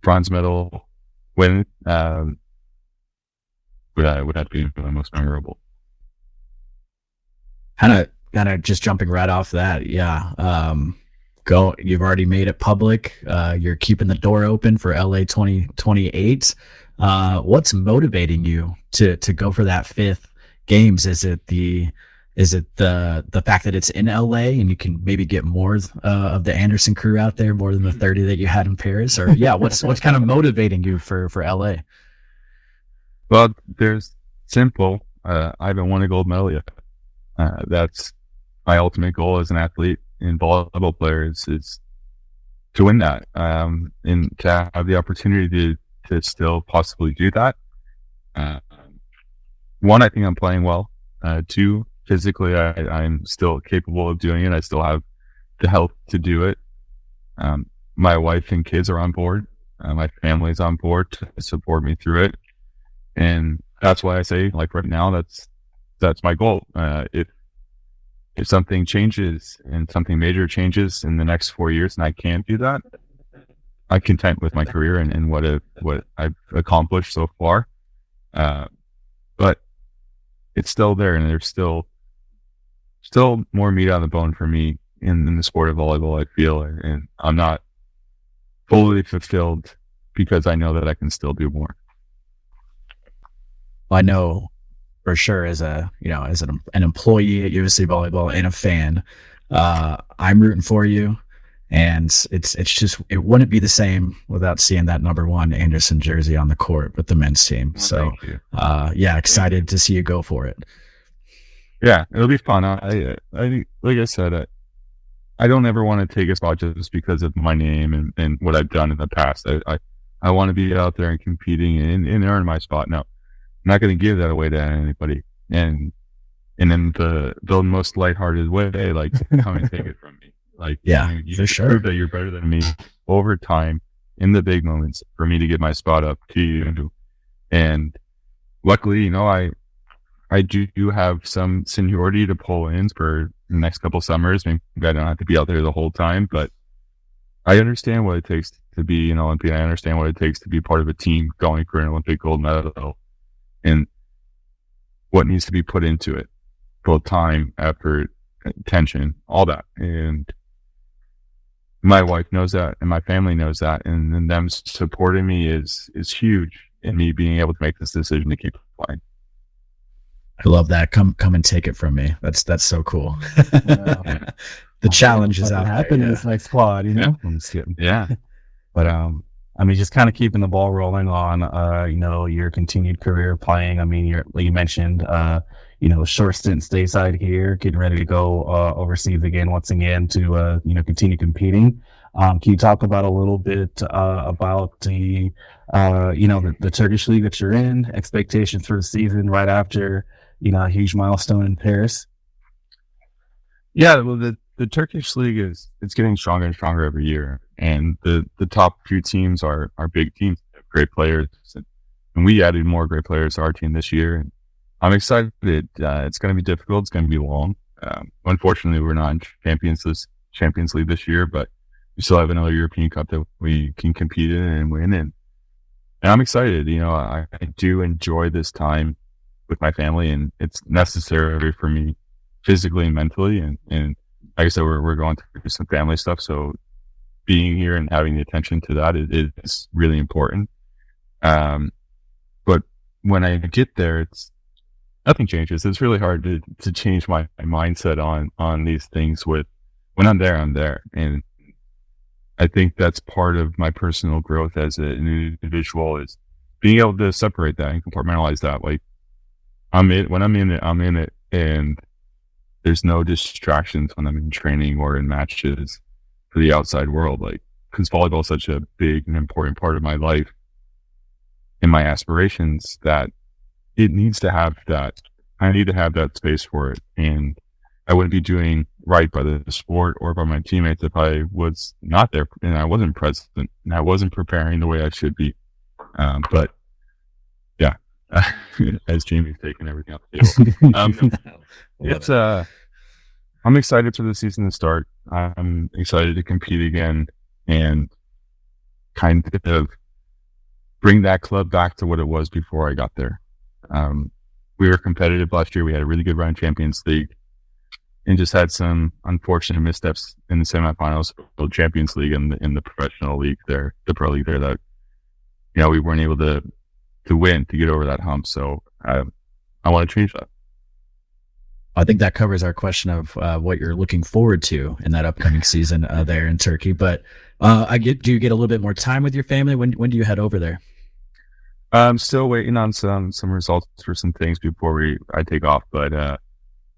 bronze medal win would have been the most memorable. Kind of just jumping right off that. Yeah. You've already made it public. You're keeping the door open for LA 2028. What's motivating you to go for that fifth games? Is it the fact that it's in LA and you can maybe get more of the Anderson crew out there, more than the 30 that you had in Paris? Or what's kind of motivating you for LA? Well, there's simple. I haven't won a gold medal yet. That's my ultimate goal as an athlete and volleyball player is to win that, and to have the opportunity to still possibly do that. One, I think I'm playing well. Two, physically, I'm still capable of doing it. I still have the health to do it. My wife and kids are on board. My family's on board to support me through it. And that's why I say, like, right now, that's my goal. If something changes and something major changes in the next 4 years and I can't do that, I'm content with my career and what I've accomplished so far. But it's still there, and there's still more meat on the bone for me in the sport of volleyball, I feel, and I'm not fully fulfilled because I know that I can still do more. I know for sure as an employee at USA Volleyball and a fan, I'm rooting for you. And it's just, it wouldn't be the same without seeing that number 1 Anderson jersey on the court with the men's team. So, excited to see you go for it. Yeah, it'll be fun. I like I said, I don't ever want to take a spot just because of my name and what I've done in the past. I want to be out there and competing and earn my spot. Now, I'm not going to give that away to anybody. And in the most lighthearted way, like, come and take it from me. Like, you for sure. Prove that you're better than me over time in the big moments for me to get my spot up to you. And luckily, I do have some seniority to pull in for the next couple summers. Maybe I don't have to be out there the whole time, but I understand what it takes to be an Olympian. I understand what it takes to be part of a team going for an Olympic gold medal and what needs to be put into it, both time, effort, attention, all that. And my wife knows that, and my family knows that, and then them supporting me is huge in me being able to make this decision to keep playing. I love that. Come and take it from me. That's so cool. The challenge is out there. Happiness next quad, I'm just kidding. Yeah. But I mean, just kind of keeping the ball rolling on your continued career playing. I mean, like you mentioned, short stint stateside here, getting ready to go overseas once again to continue competing. Can you talk about a little bit about the Turkish league that you're in, expectations for the season right after a huge milestone in Paris? Yeah, well, the Turkish league it's getting stronger and stronger every year, and the top few teams are big teams, great players, and we added more great players to our team this year. And I'm excited. It's going to be difficult. It's going to be long. Unfortunately, we're not in Champions League this year, but we still have another European Cup that we can compete in and win. And I'm excited. I do enjoy this time with my family, and it's necessary for me physically and mentally. And like I said, we're going through some family stuff. So being here and having the attention to that is really important. But when I get there, nothing changes. It's really hard to change my mindset on these things. When I'm there, I'm there. And I think that's part of my personal growth as an individual, is being able to separate that and compartmentalize that. Like, when I'm in it, and there's no distractions when I'm in training or in matches for the outside world. Like, because volleyball is such a big and important part of my life and my aspirations, that it needs to have that. I need to have that space for it. And I wouldn't be doing right by the sport or by my teammates if I was not there and I wasn't present and I wasn't preparing the way I should be. But yeah, as Jamie's taking everything off the table. I'm excited for the season to start. I'm excited to compete again and kind of bring that club back to what it was before I got there. We were competitive last year. We had a really good run in Champions League and just had some unfortunate missteps in the semifinals for the Champions League and in the professional league there, the pro league there, that, we weren't able to win, to get over that hump. So I want to change that. I think that covers our question of what you're looking forward to in that upcoming season there in Turkey. But do you get a little bit more time with your family? When do you head over there? I'm still waiting on some results for some things before I take off. But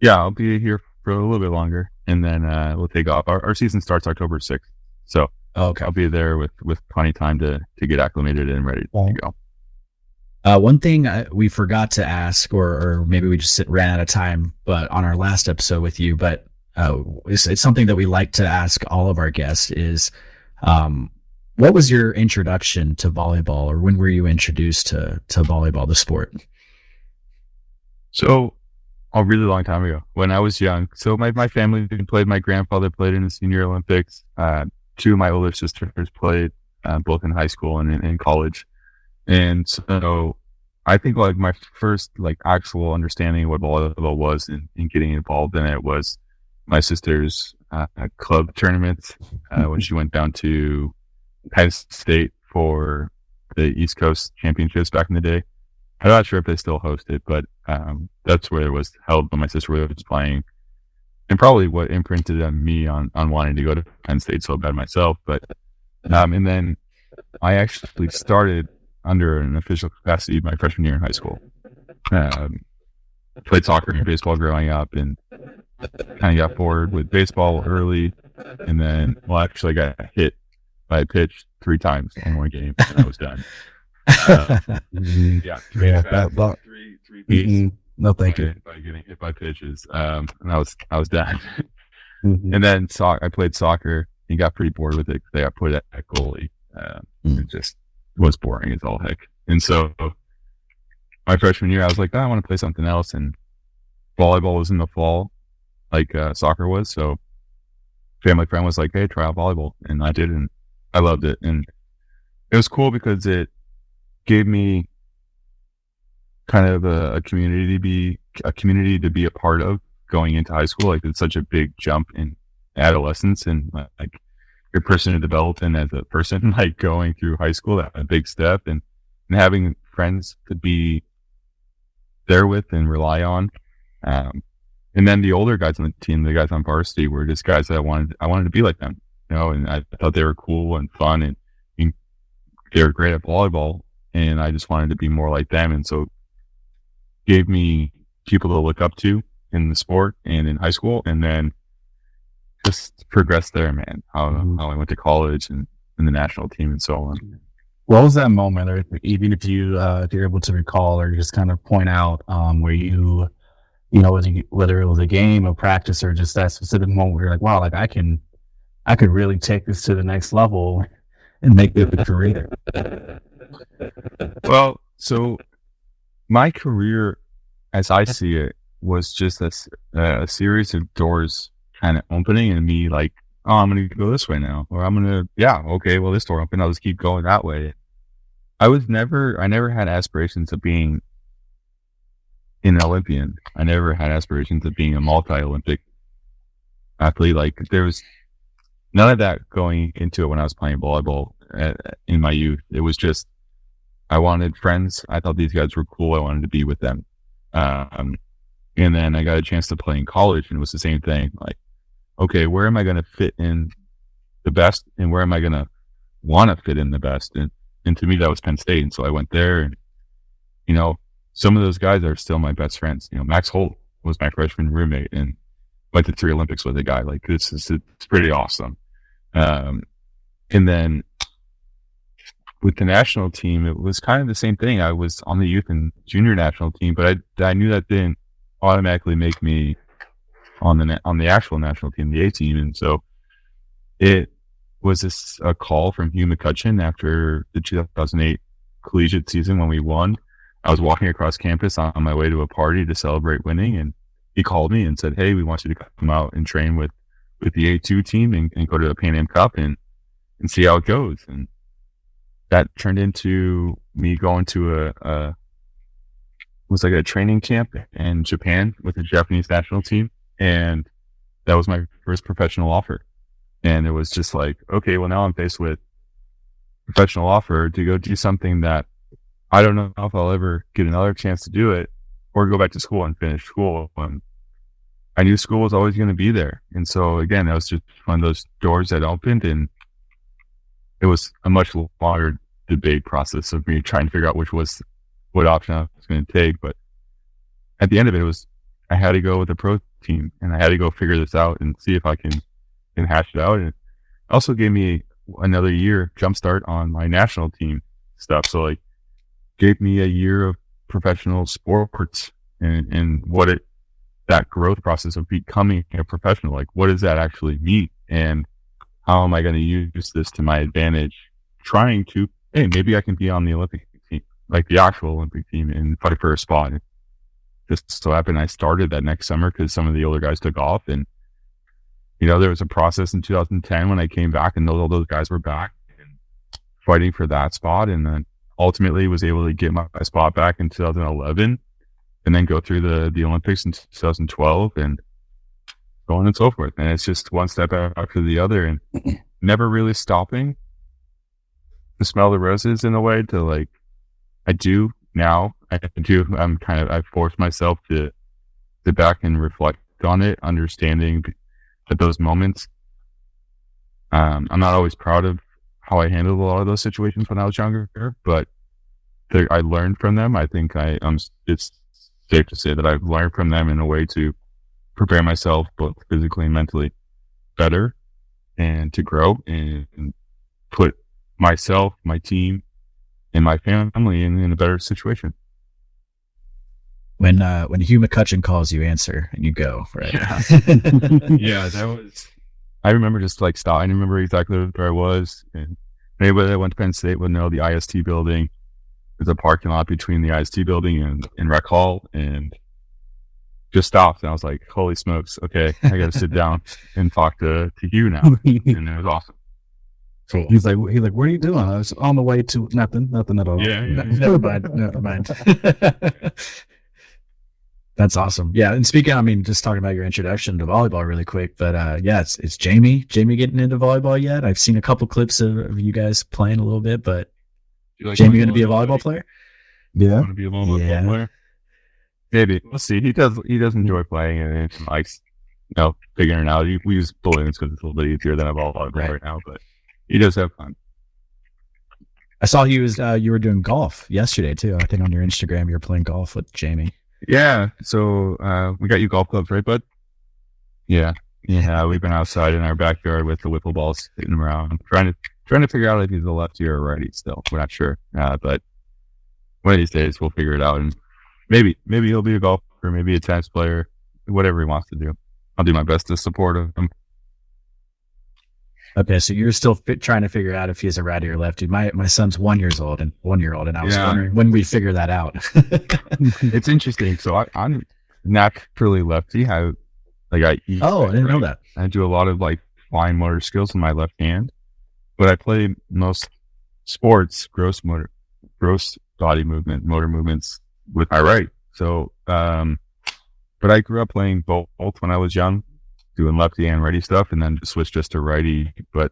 yeah, I'll be here for a little bit longer, and then we'll take off. Our season starts October 6th, so okay. I'll be there with plenty of time to get acclimated and ready to go. One thing we forgot to ask, or maybe we just ran out of time, but on our last episode with you, but it's something that we like to ask all of our guests is, what was your introduction to volleyball, or when were you introduced to volleyball, the sport? So a really long time ago, when I was young. So my family played. My grandfather played in the Senior Olympics. Two of my older sisters played, both in high school and in college. And so I think like my first actual understanding of what volleyball was and getting involved in it was my sister's club tournaments when she went down to Penn State for the East Coast Championships back in the day. I'm not sure if they still host it, but that's where it was held when my sister was playing, and probably what imprinted on me on wanting to go to Penn State so bad myself. But and then I actually started under an official capacity my freshman year in high school. Played soccer and baseball growing up, and kind of got bored with baseball early, and then actually got hit by a pitch 3 times in one game, and I was done. Three beats. No, thank you. By getting hit by pitches, and I was done. And then I played soccer and got pretty bored with it because I got put at goalie. It just was boring as all heck. And so my freshman year, I was like, I want to play something else. And volleyball was in the fall, like soccer was. So family friend was like, hey, try out volleyball. And I did, and I loved it. And it was cool because it gave me kind of a community to be a part of going into high school. Like, it's such a big jump in adolescence and like your personal development as a person, like going through high school, that's a big step, and having friends to be there with and rely on. And then the older guys on the team, the guys on varsity, were just guys that I wanted to be like them, and I thought they were cool and fun, and they were great at volleyball, and I just wanted to be more like them. And so gave me people to look up to in the sport and in high school, and then just progressed there, man. How I went to college and in the national team and so on. What was that moment, or even if you're able to recall or just kind of point out where you whether it was a game or practice or just that specific moment where you're like, wow, like I could really take this to the next level and make this a career? Well, so my career, as I see it, was just a series of doors kind of opening and me like, oh, I'm going to go this way now. Or I'm going to, yeah, okay, well, this door opened. I'll just keep going that way. I never had aspirations of being an Olympian. I never had aspirations of being a multi-Olympic athlete. Like there was none of that going into it when I was playing volleyball in my youth. It was just, I wanted friends. I thought these guys were cool. I wanted to be with them. And then I got a chance to play in college and it was the same thing. Like, okay, where am I going to fit in the best and where am I going to want to fit in the best? And to me, that was Penn State. And so I went there and, you know, some of those guys are still my best friends. You know, Max Holt was my freshman roommate and went to 3 Olympics with a guy. Like it's pretty awesome. And then with the national team, it was kind of the same thing. I was on the youth and junior national team, but I knew that didn't automatically make me on the actual national team, the A team. And so it was a call from Hugh McCutcheon after the 2008 collegiate season when we won. I was walking across campus on my way to a party to celebrate winning, and he called me and said, "Hey, we want you to come out and train with the A2 team and go to the Pan Am Cup and see how it goes." And that turned into me going to it was like a training camp in Japan with the Japanese national team. And that was my first professional offer. And it was just like, okay, well now I'm faced with a professional offer to go do something that I don't know if I'll ever get another chance to do it or go back to school and finish school. And I knew school was always going to be there. And so again, that was just one of those doors that opened, and it was a much longer debate process of me trying to figure out what option I was going to take. But at the end of it, I had to go with the pro team and I had to go figure this out and see if I can hash it out. And it also gave me another year jumpstart on my national team stuff. So like gave me a year of professional sports and that growth process of becoming a professional. Like what does that actually mean? And how am I going to use this to my advantage? Trying to, hey, maybe I can be on the Olympic team, like the actual Olympic team, and fight for a spot. Just so happened I started that next summer because some of the older guys took off. And, you know, there was a process in 2010 when I came back and all those guys were back and fighting for that spot. And then ultimately was able to get my spot back in 2011 and then go through the Olympics in 2012 and so on and so forth. And it's just one step after the other and never really stopping to smell the roses in a way to like, I do now. I forced myself to sit back and reflect on it, understanding that those moments, I'm not always proud of how I handled a lot of those situations when I was younger, but I learned from them. I think it's safe to say that I've learned from them in a way to prepare myself both physically and mentally better and to grow and put myself, my team, and my family in a better situation. When Hugh McCutcheon calls, you answer and you go, right? Yeah, I remember just like I remember exactly where I was. And anybody that went to Penn State would know the IST building. There's a parking lot between the IST building and Rec Hall, and just stopped. And I was like, holy smokes, okay, I got to sit down and talk to Hugh now. And it was awesome. Cool. He's like, what are you doing? I was on the way to nothing at all. Yeah. Never mind. That's awesome. Yeah. And speaking, just talking about your introduction to volleyball really quick, but it's Jamie getting into volleyball yet? I've seen a couple clips of you guys playing a little bit, but Jamie going to be a volleyball player? Yeah. Want to be a volleyball player? Maybe. We'll see. He does enjoy playing and he likes, figuring it out. We use balloons because it's a little bit easier than a volleyball right now, but he does have fun. I saw you were doing golf yesterday too. I think on your Instagram you were playing golf with Jamie. Yeah. So we got you golf clubs, right, bud? Yeah. We've been outside in our backyard with the wiffle balls hitting around, trying to figure out if he's a lefty or a righty. Still, we're not sure. But one of these days we'll figure it out, and maybe he'll be a golfer, maybe a tennis player, whatever he wants to do. I'll do my best to support him. Okay, so you're still trying to figure out if he's a righty or lefty. My son's 1 year old, and I was wondering when we figure that out. It's interesting. So naturally lefty. I Oh, I didn't know that. I do a lot of like fine motor skills in my left hand, but I play most sports, gross body motor movements with my right. So, but I grew up playing both when I was young, doing lefty and righty stuff, and then switched just to righty. But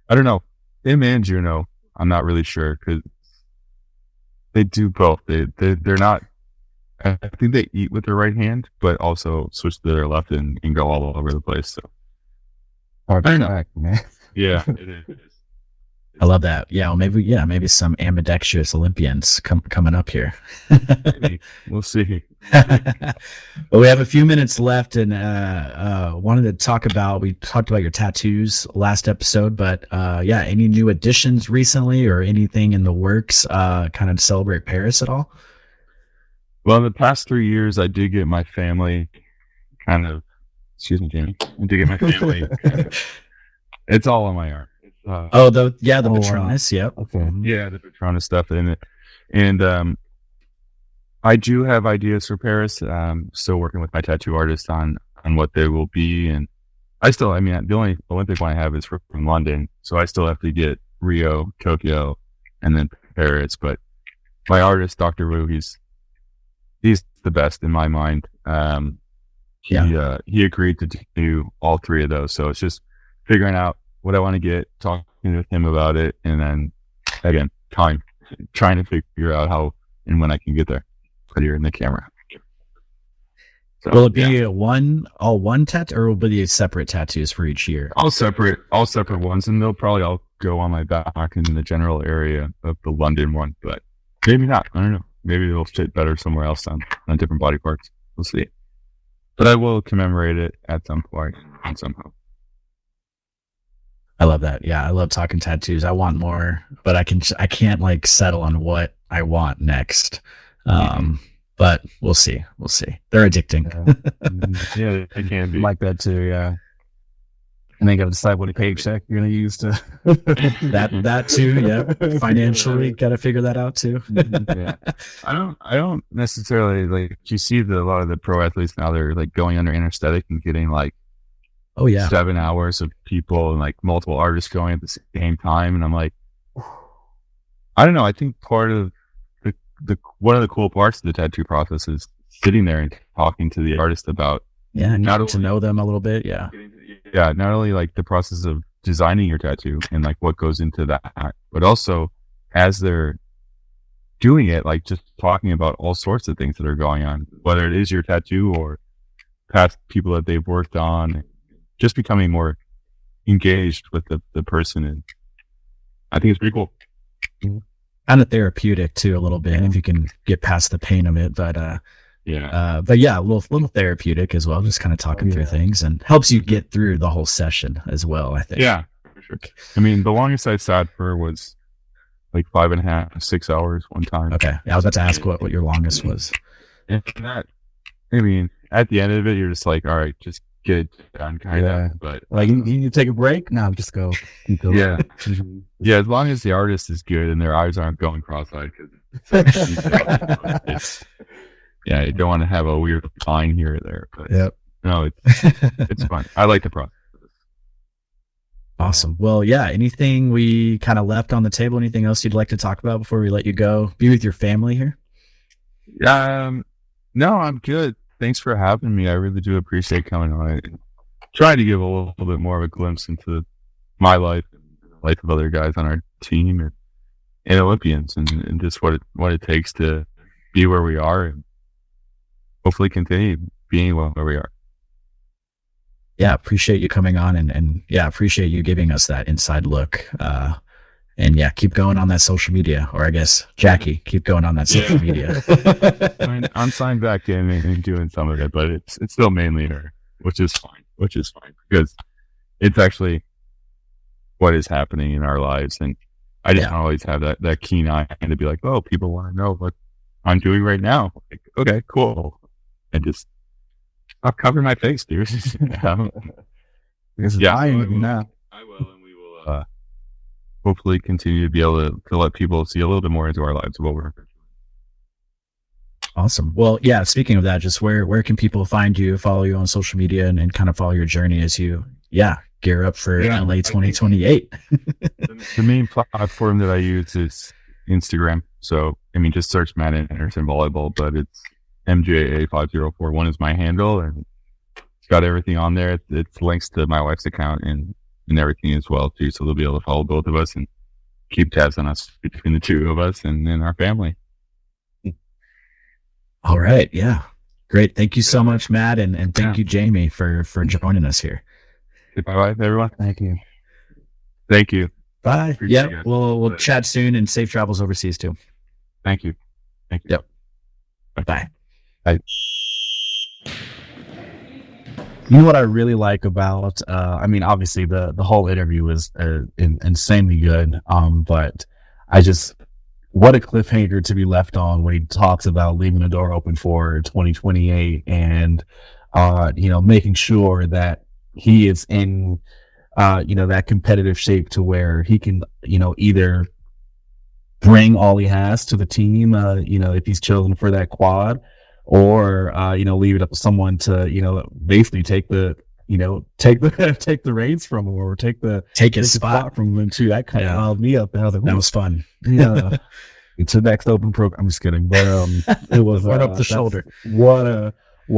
I don't know, him and Juno, I'm not really sure because they do both. They're not. I think they eat with their right hand, but also switch to their left and go all over the place. So Hard I to know. track, man. yeah, it is. I love that. Yeah, well, maybe some ambidextrous Olympians coming up here. Maybe. We'll see. Well, we have a few minutes left, and wanted to talk about. We talked about your tattoos last episode, but yeah, any new additions recently, or anything in the works, kind of to celebrate Paris at all? Well, in the past 3 years, I did get my family kind of. Excuse me, Jamie. I did get my family. It's all on my arm. The Patronus. Yep. Okay. Yeah, the Patronus stuff in it. And I do have ideas for Paris. Still working with my tattoo artist on what they will be. And the only Olympic one I have is from London. So I still have to get Rio, Tokyo, and then Paris. But my artist, Dr. Wu, he's the best in my mind. He agreed to do all three of those. So it's just figuring out what I want to get, talking with him about it, and then again, trying to figure out how and when I can get there. Put here in the camera. So, Will it be all one tattoo, or will it be separate tattoos for each year? all separate ones, and they'll probably all go on my back in the general area of the London one, but maybe not. I don't know. Maybe they'll fit better somewhere else on different body parts. We'll see. But I will commemorate it at some point and somehow. I love that. Yeah, I love talking tattoos. I want more, but I can't like settle on what I want next. But we'll see. They're addicting. Yeah, it can be. Like that too, yeah. And then you got to decide what paycheck you're going to use to. that too. Yeah, financially, got to figure that out too. Yeah, I don't necessarily like. You see a lot of the pro athletes now. They're like going under anesthetic and getting like. Oh yeah, 7 hours of people and like multiple artists going at the same time, and I'm like, I don't know. I think part of the one of the cool parts of the tattoo process is sitting there and talking to the artist about not to know them a little bit. Yeah, not only like the process of designing your tattoo and like what goes into that, but also as they're doing it, like just talking about all sorts of things that are going on, whether it is your tattoo or past people that they've worked on. Just becoming more engaged with the person, and I think it's pretty cool. Kind of therapeutic too, a little bit if you can get past the pain of it. But a little therapeutic as well. Just kind of talking through things and helps you get through the whole session as well. I think. Yeah, for sure. I mean, the longest I sat for was like 5.5, 6 hours one time. Okay, I was about to ask what your longest was. And that, I mean, at the end of it, you're just like, all right, just get it done, kind of. But like, you take a break? No, just go. Yeah, yeah. As long as the artist is good and their eyes aren't going cross-eyed, because you don't want to have a weird line here or there. But no, it's fun. I like the process. Awesome. Well, yeah. Anything we kind of left on the table? Anything else you'd like to talk about before we let you go? Be with your family here. No, I'm good. Thanks for having me. I really do appreciate coming on it and trying to give a little bit more of a glimpse into my life and the life of other guys on our team and Olympians and just what it takes to be where we are and hopefully continue being where we are. Yeah, appreciate you coming on and appreciate you giving us that inside look. And keep going on that social media, or I guess Jackie, keep going on that social media. I'm signed back in and doing some of it, but it's still mainly her, which is fine because it's actually what is happening in our lives. And I just don't always have that keen eye to be like, oh, people want to know what I'm doing right now. Like, okay, cool. And just I'll cover my face, dude. This is dying now. I will, and we will hopefully continue to be able to let people see a little bit more into our lives of what we're doing. Awesome. Well, yeah, speaking of that, just where can people find you, follow you on social media, and kind of follow your journey as you, gear up for LA 2028? The main platform that I use is Instagram. So, I mean, just search Matt Anderson Volleyball, but it's MJA5041 is my handle, and it's got everything on there. It's links to my wife's account and everything as well, too. So they'll be able to follow both of us and keep tabs on us between the two of us and then our family. All right. Yeah. Great. Thank you so much, Matt. And thank you, Jamie, for joining us here. Bye, everyone. Thank you. Thank you. Bye. Appreciate Yeah. it. We'll chat soon, and safe travels overseas too. Thank you. Thank you. Yep. Bye. You know what I really like about, I mean, obviously the whole interview was insanely good. But what a cliffhanger to be left on when he talks about leaving the door open for 2028 and, making sure that he is in, that competitive shape to where he can, either bring all he has to the team, if he's chosen for that quad, or leave it up to someone to basically take the reins from him, or take his spot from him too. That kind of riled me up. And I was like, That was fun. yeah, it's the next open program. I'm just kidding, but it was Right up the shoulder. What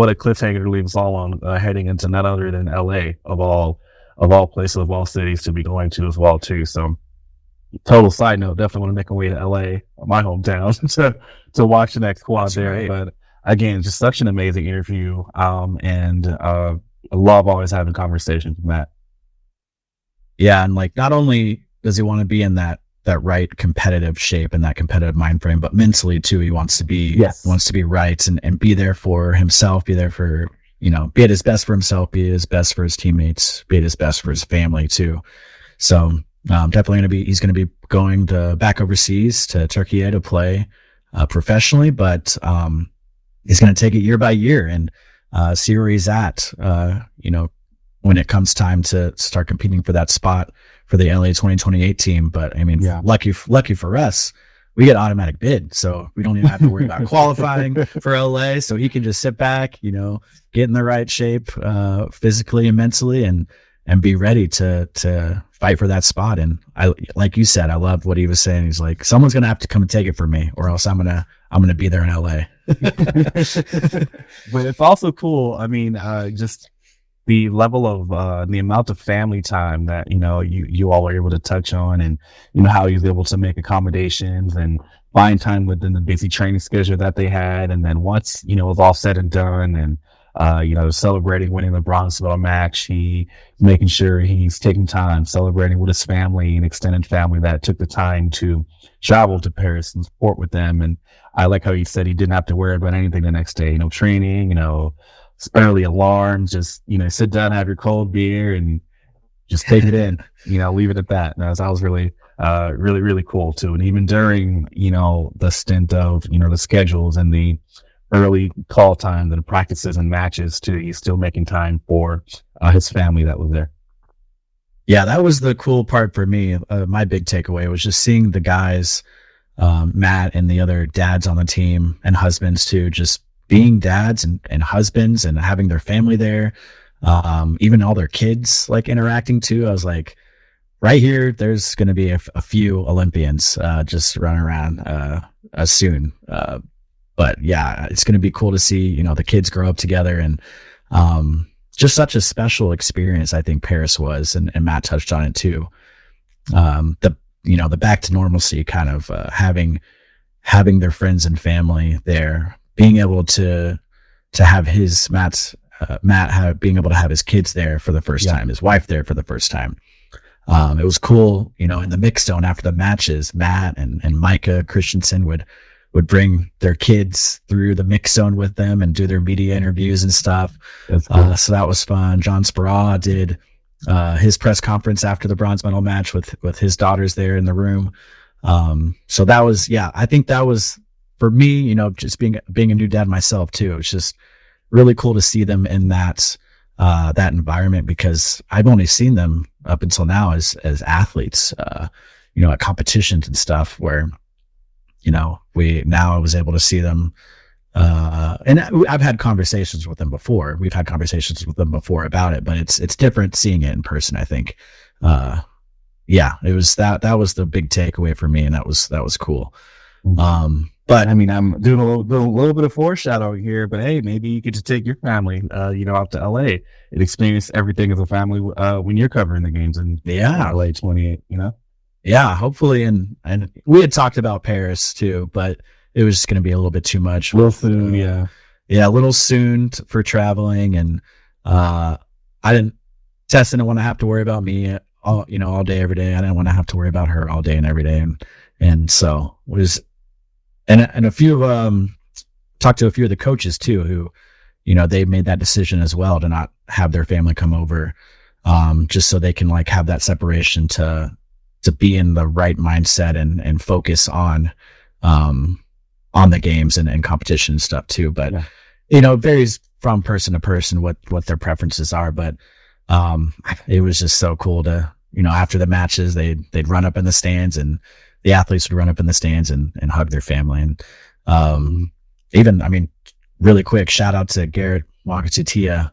a cliffhanger to leave us all on, heading into not other than LA of all places, of all cities to be going to as well too. So, total side note, definitely want to make my way to LA, my hometown, to watch the next quad. That's there. Right. But again, just such an amazing interview. And I love always having conversations with Matt. Yeah. And like, not only does he want to be in that right competitive shape and that competitive mind frame, but mentally too, he wants to be, right and be there for himself, be there for, be at his best for himself, be at his best for his teammates, be at his best for his family too. So, definitely he's going to be going back overseas to Turkey to play, professionally, but, he's going to take it year by year and, see where he's at, when it comes time to start competing for that spot for the LA 2028 team. But I mean, lucky for us, we get automatic bid. So we don't even have to worry about qualifying for LA. So he can just sit back, get in the right shape, physically and mentally and be ready to fight for that spot. And like you said, I loved what he was saying. He's like, someone's going to have to come and take it from me, or else I'm going to be there in LA. But it's also cool. I mean, just the level of, the amount of family time that, you all were able to touch on, and, how he was able to make accommodations and find time within the busy training schedule that they had. And then once, it was all said and done and, celebrating winning the bronze medal match, he making sure he's taking time celebrating with his family and extended family that took the time to travel to Paris and support with them. And I like how he said he didn't have to worry about anything the next day, training, early alarms, just, sit down, have your cold beer and just take it in, leave it at that. And that was really, really cool too. And even during, the stint of, the schedules and the early call times and practices and matches too, he's still making time for his family that was there. Yeah, that was the cool part for me. My big takeaway was just seeing the guys, Matt and the other dads on the team and husbands too, just being dads and husbands and having their family there. Even all their kids like interacting too. I was like, right here, there's going to be a few Olympians, just running around, soon. But yeah, it's going to be cool to see, the kids grow up together and, just such a special experience. I think Paris was, and Matt touched on it too. The back to normalcy kind of, having their friends and family there, being able to have being able to have his kids there for the first time, his wife there for the first time. It was cool, in the mix zone after the matches, Matt and Micah Christensen would bring their kids through the mix zone with them and do their media interviews and stuff. Cool. So that was fun. John Speraw did his press conference after the bronze medal match with his daughters there in the room. So that was, I think that was for me, just being a new dad myself too. It's just really cool to see them in that environment, because I've only seen them up until now as athletes, at competitions and stuff where, I was able to see them, And I've had conversations with them before. We've had conversations with them before about it, but it's different seeing it in person, I think. Yeah, it was that was the big takeaway for me, and that was cool. But I mean, I'm doing a little bit of foreshadowing here, but hey, maybe you get to take your family, out to LA and experience everything as a family, when you're covering the games in LA 28, Yeah, hopefully. And we had talked about Paris too, but it was just going to be a little bit too much. A little soon. Yeah. Yeah. A little soon for traveling. And, Tess didn't want to have to worry about me all day, every day. I didn't want to have to worry about her all day and every day. And so and a few talked to a few of the coaches too, who, they made that decision as well to not have their family come over, just so they can like have that separation to be in the right mindset and focus on the games and competition and stuff too. But, it varies from person to person what their preferences are. But, it was just so cool to, after the matches, they'd run up in the stands, and the athletes would run up in the stands and hug their family. And, really quick, shout out to Garrett Wakatitia.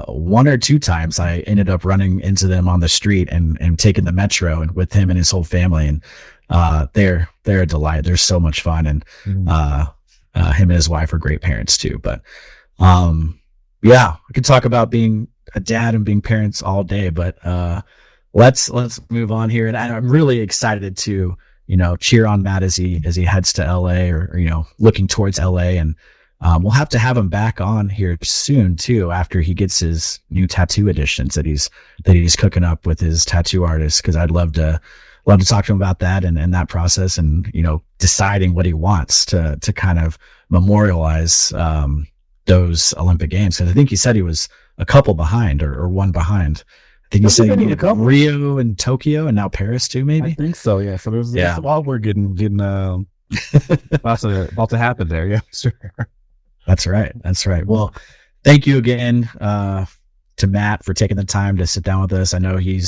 One or two times I ended up running into them on the street and taking the metro and with him and his whole family. And, they're a delight. They're so much fun. And, him and his wife are great parents too. But, yeah, I could talk about being a dad and being parents all day, but, let's move on here. And I'm really excited to, cheer on Matt as he heads to LA or looking towards LA. And, we'll have to have him back on here soon too, after he gets his new tattoo editions that he's cooking up with his tattoo artist. Cause I'd love to talk to him about that and that process and, deciding what he wants to kind of memorialize, those Olympic games. Cause I think he said he was a couple behind or one behind. I think you said you needed Rio and Tokyo and now Paris too, maybe? I think so, yeah. So there's a lot we're getting about to happen there, yeah, sure. That's right. Well, thank you again to Matt for taking the time to sit down with us. I know he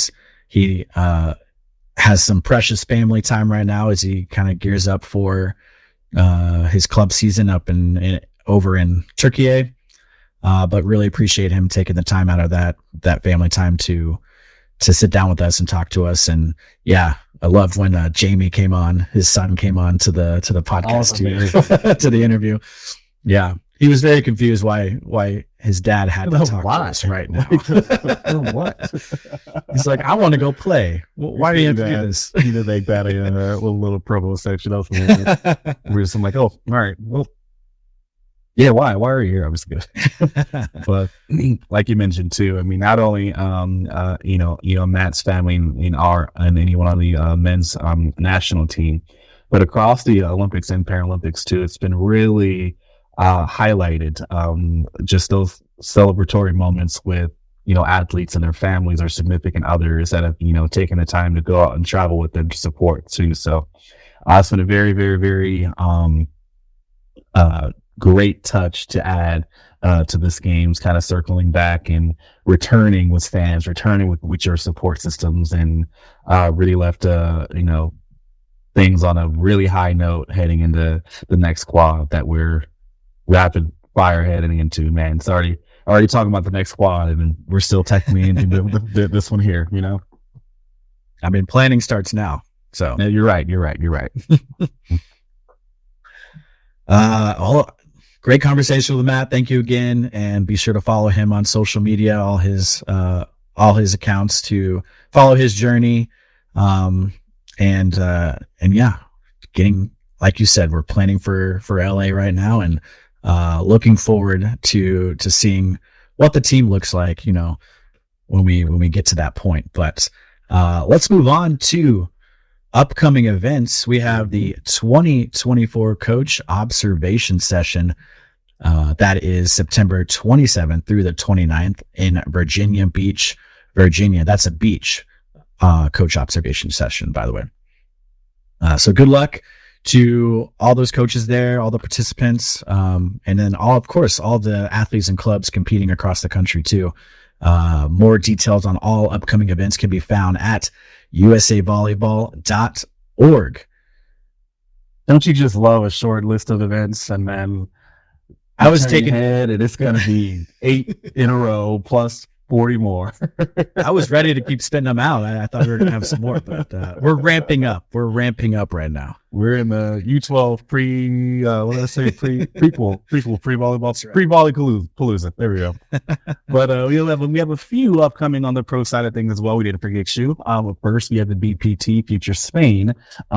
has some precious family time right now as he kind of gears up for his club season up over in Turkey. But really appreciate him taking the time out of that family time to sit down with us and talk to us. And yeah, I loved when Jamie came on, his son came on to the podcast to the interview. Yeah. He was very confused why his dad had to talk to us right now. What? He's like, I want to go play. Why do you have to do this? He did make that in a little promo section. We're just like, oh, all right. Well, yeah, why are you here? I was good. But like you mentioned too, not only, Matt's family and anyone on the men's national team, but across the Olympics and Paralympics too, it's been really highlighted, just those celebratory moments with, athletes and their families or significant others that have, taken the time to go out and travel with them to support too. So it's been a very, very, very, great touch to add to this games, kind of circling back and returning with fans, returning with your support systems, and really left things on a really high note heading into the next quad that we're rapid fire heading into. Man, it's already talking about the next quad, and we're still technically into this one here. Planning starts now. So yeah, you're right. Great conversation with Matt. Thank you again. And be sure to follow him on social media, all his accounts to follow his journey. And yeah, like you said, we're planning for LA right now and, looking forward to seeing what the team looks like, when we get to that point. But, let's move on to upcoming events. We have the 2024 Coach Observation Session. That is September 27th through the 29th in Virginia Beach, Virginia. That's a beach, coach observation session, by the way. So good luck to all those coaches there, all the participants, and then all the athletes and clubs competing across the country too. More details on all upcoming events can be found at usavolleyball.org. Don't you just love a short list of events and then I was Turn your taking. head, and it's going to be 8 in a row plus 40 more. I was ready to keep spitting them out. I thought we were going to have some more, but we're ramping up. We're ramping up right now. We're in the U12 pre-volleyball, pre-volley-palooza. There we go. But we have a few upcoming on the pro side of things as well. We didn't forget you. First, we have the BPT Future Spain.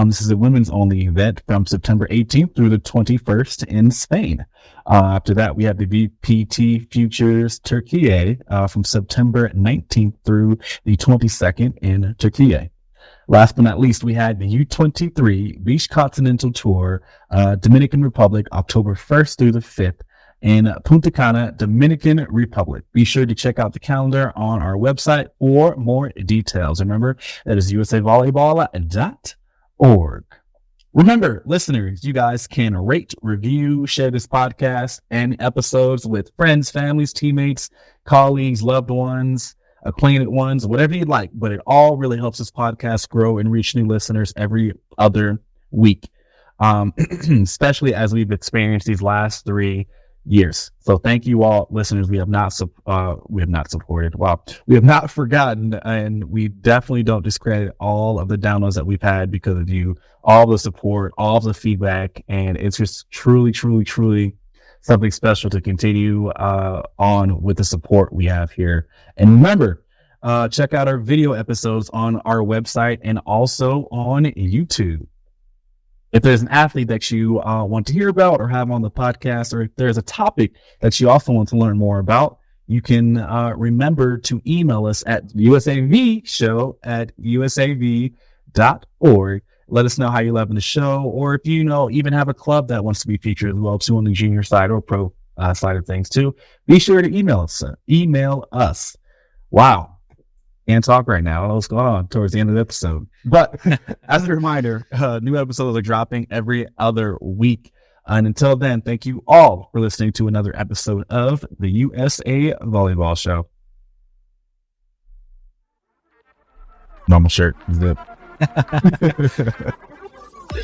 This is a women's only event from September 18th through the 21st in Spain. After that, we have the BPT Futures Turkey from September 19th through the 22nd in Turkey. Last but not least, we had the U23 Beach Continental Tour, Dominican Republic, October 1st through the 5th in Punta Cana, Dominican Republic. Be sure to check out the calendar on our website for more details. Remember, that is usavolleyball.org. Remember, listeners, you guys can rate, review, share this podcast and episodes with friends, families, teammates, colleagues, loved ones, acquainted ones, whatever you'd like. But it all really helps this podcast grow and reach new listeners every other week, especially as we've experienced these last 3 years. So thank you all, listeners. We have not supported. Wow. We have not forgotten, and we definitely don't discredit all of the downloads that we've had because of you, all the support, all the feedback, and it's just truly, truly, truly something special to continue on with the support we have here. And remember, check out our video episodes on our website and also on YouTube. If there's an athlete that you want to hear about or have on the podcast, or if there's a topic that you also want to learn more about, you can remember to email us at usavshow@usav.org. Let us know how you're loving the show, or if you even have a club that wants to be featured as well too on the junior side or pro side of things too. Be sure to email us. Wow. Can't talk right now. What's going on towards the end of the episode? But as a reminder, new episodes are dropping every other week. And until then, thank you all for listening to another episode of the USA Volleyball Show. Normal shirt. Zip. This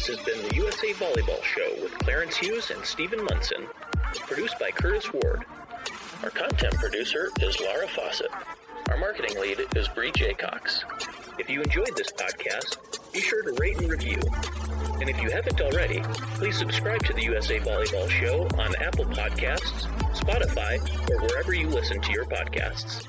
has been the USA Volleyball Show with Clarence Hughes and Stephen Munson. Produced by Curtis Ward. Our content producer is Laura Fawcett. Our marketing lead is Bree Jaycox. If you enjoyed this podcast, be sure to rate and review. And if you haven't already, please subscribe to the USA Volleyball Show on Apple Podcasts, Spotify, or wherever you listen to your podcasts.